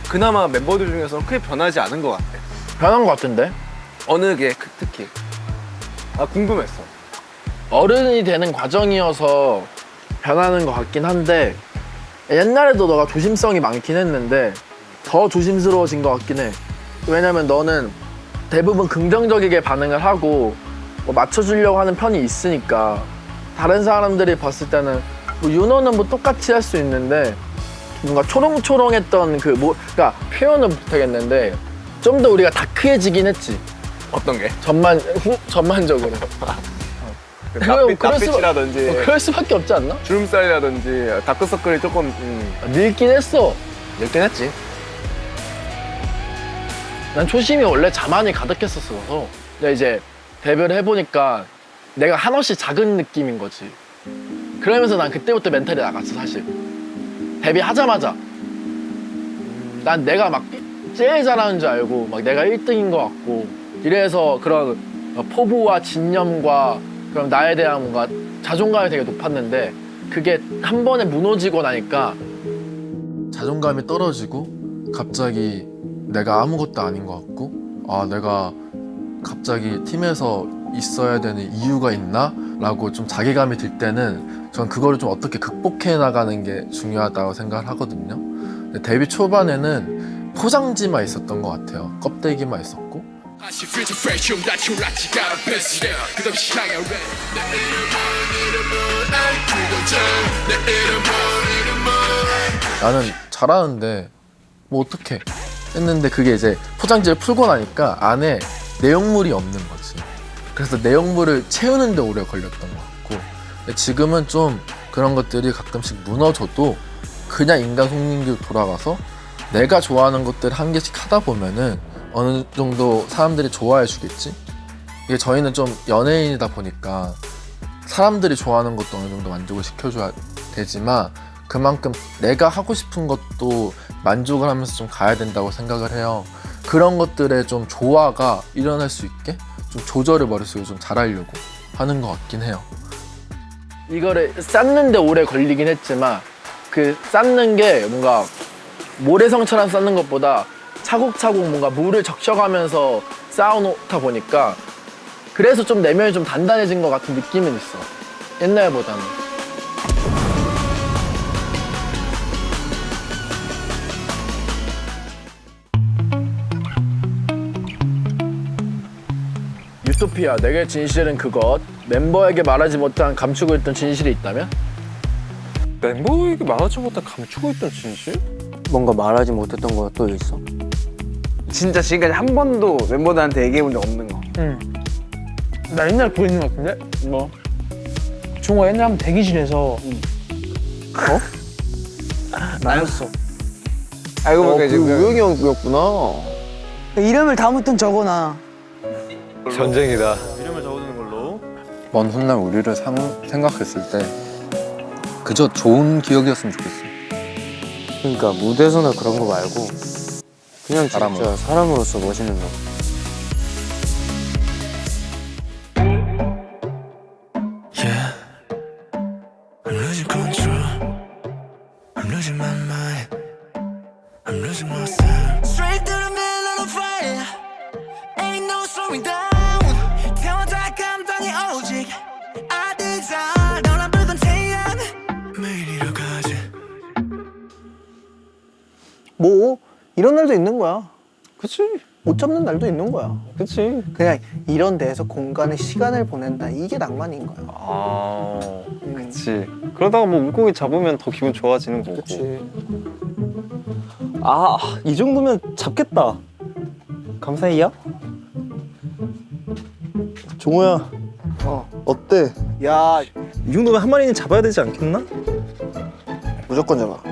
그나마 멤버들 중에서 크게 변하지 않은 것 같아. 변한 것 같은데? 어느 게 특히? 아 궁금했어. 어른이 되는 과정이어서 변하는 것 같긴 한데 옛날에도 너가 조심성이 많긴 했는데 더 조심스러워진 것 같긴 해. 왜냐면 너는 대부분 긍정적이게 반응을 하고 뭐 맞춰주려고 하는 편이 있으니까 다른 사람들이 봤을 때는 뭐 윤호는 뭐 똑같이 할 수 있는데 뭔가 초롱초롱했던 그 뭐 그러니까 표현은 못하겠는데 좀 더 우리가 다크해지긴 했지. 어떤 게? 전반적으로. 낯빛이라든지 그럴 수밖에 없지 않나? 주름살이라든지 다크서클이 조금 늙긴 했어. 늙긴 했지. 난 초심이 원래 자만이 가득했었어서 근데 이제 데뷔를 해보니까 내가 한없이 작은 느낌인 거지. 그러면서 난 그때부터 멘탈이 나갔어 사실. 데뷔하자마자 난 내가 막 제일 잘하는 줄 알고 막 내가 1등인 것 같고 이래서 그런 포부와 진념과 그럼 나에 대한 뭔가 자존감이 되게 높았는데 그게 한 번에 무너지고 나니까 자존감이 떨어지고 갑자기 내가 아무것도 아닌 것 같고 아 내가 갑자기 팀에서 있어야 되는 이유가 있나? 라고 좀 자괴감이 들 때는 전 그거를 좀 어떻게 극복해 나가는 게 중요하다고 생각을 하거든요. 근데 데뷔 초반에는 포장지만 있었던 것 같아요. 껍데기만 있었고 나는 잘하는데 뭐 어떡해 했는데 그게 이제 포장지를 풀고 나니까 안에 내용물이 없는 거지. 그래서 내용물을 채우는 데 오래 걸렸던 것 같고 근데 지금은 좀 그런 것들이 가끔씩 무너져도 그냥 인간 송민기로 돌아가서 내가 좋아하는 것들 한 개씩 하다 보면은 어느 정도 사람들이 좋아해 주겠지? 이게 저희는 좀 연예인이다 보니까 사람들이 좋아하는 것도 어느 정도 만족을 시켜줘야 되지만 그만큼 내가 하고 싶은 것도 만족을 하면서 좀 가야 된다고 생각을 해요. 그런 것들에 좀 조화가 일어날 수 있게 좀 조절을 머릿속에 좀 잘하려고 하는 것 같긴 해요. 이거를 쌓는데 오래 걸리긴 했지만 그 쌓는 게 뭔가 모래성처럼 쌓는 것보다 차곡차곡 뭔가 물을 적셔가면서 쌓아놓다 보니까 그래서 좀 내면이 좀 단단해진 것 같은 느낌은 있어. 옛날보다는. 유토피아, 내게 진실은 그것. 멤버에게 말하지 못한 감추고 있던 진실이 있다면? 멤버에게 말하지 못한 감추고 있던 진실? 뭔가 말하지 못했던 거 또 있어? 진짜 지금까지 한 번도 멤버들한테 얘기해본 적 없는 거. 응. 나 옛날에 그거 있는 것 같은데? 뭐? 종호가 옛날에 한번 대기실에서 나였어. 알고 보니까 지금 우영이 형이었구나. 이름을 다음부터 적어놔. 전쟁이다. 이름을 적어두는 걸로. 먼 훗날 우리를 생각했을 때 그저 좋은 기억이었으면 좋겠어. 그러니까 무대에서나 그런 거 말고 그냥 진짜 사람으로. 사람으로서 멋있는 거. Yeah, I'm losing control. I'm losing my mind. I'm losing myself. Straight to the middle of the fire. Ain't no slowing down. 태워다 감당이 오직 뭐 이런 날도 있는 거야. 그치. 못 잡는 날도 있는 거야. 그치. 그냥 이런 데에서 공간에 시간을 보낸다. 이게 낭만인 거야. 아, 그치. 그러다가 뭐 물고기 잡으면 더 기분 좋아지는 거고. 그치. 아, 이 정도면 잡겠다. 감사해요. 종호야. 어때? 야, 이 정도면 한 마리는 잡아야 되지 않겠나? 무조건 잡아.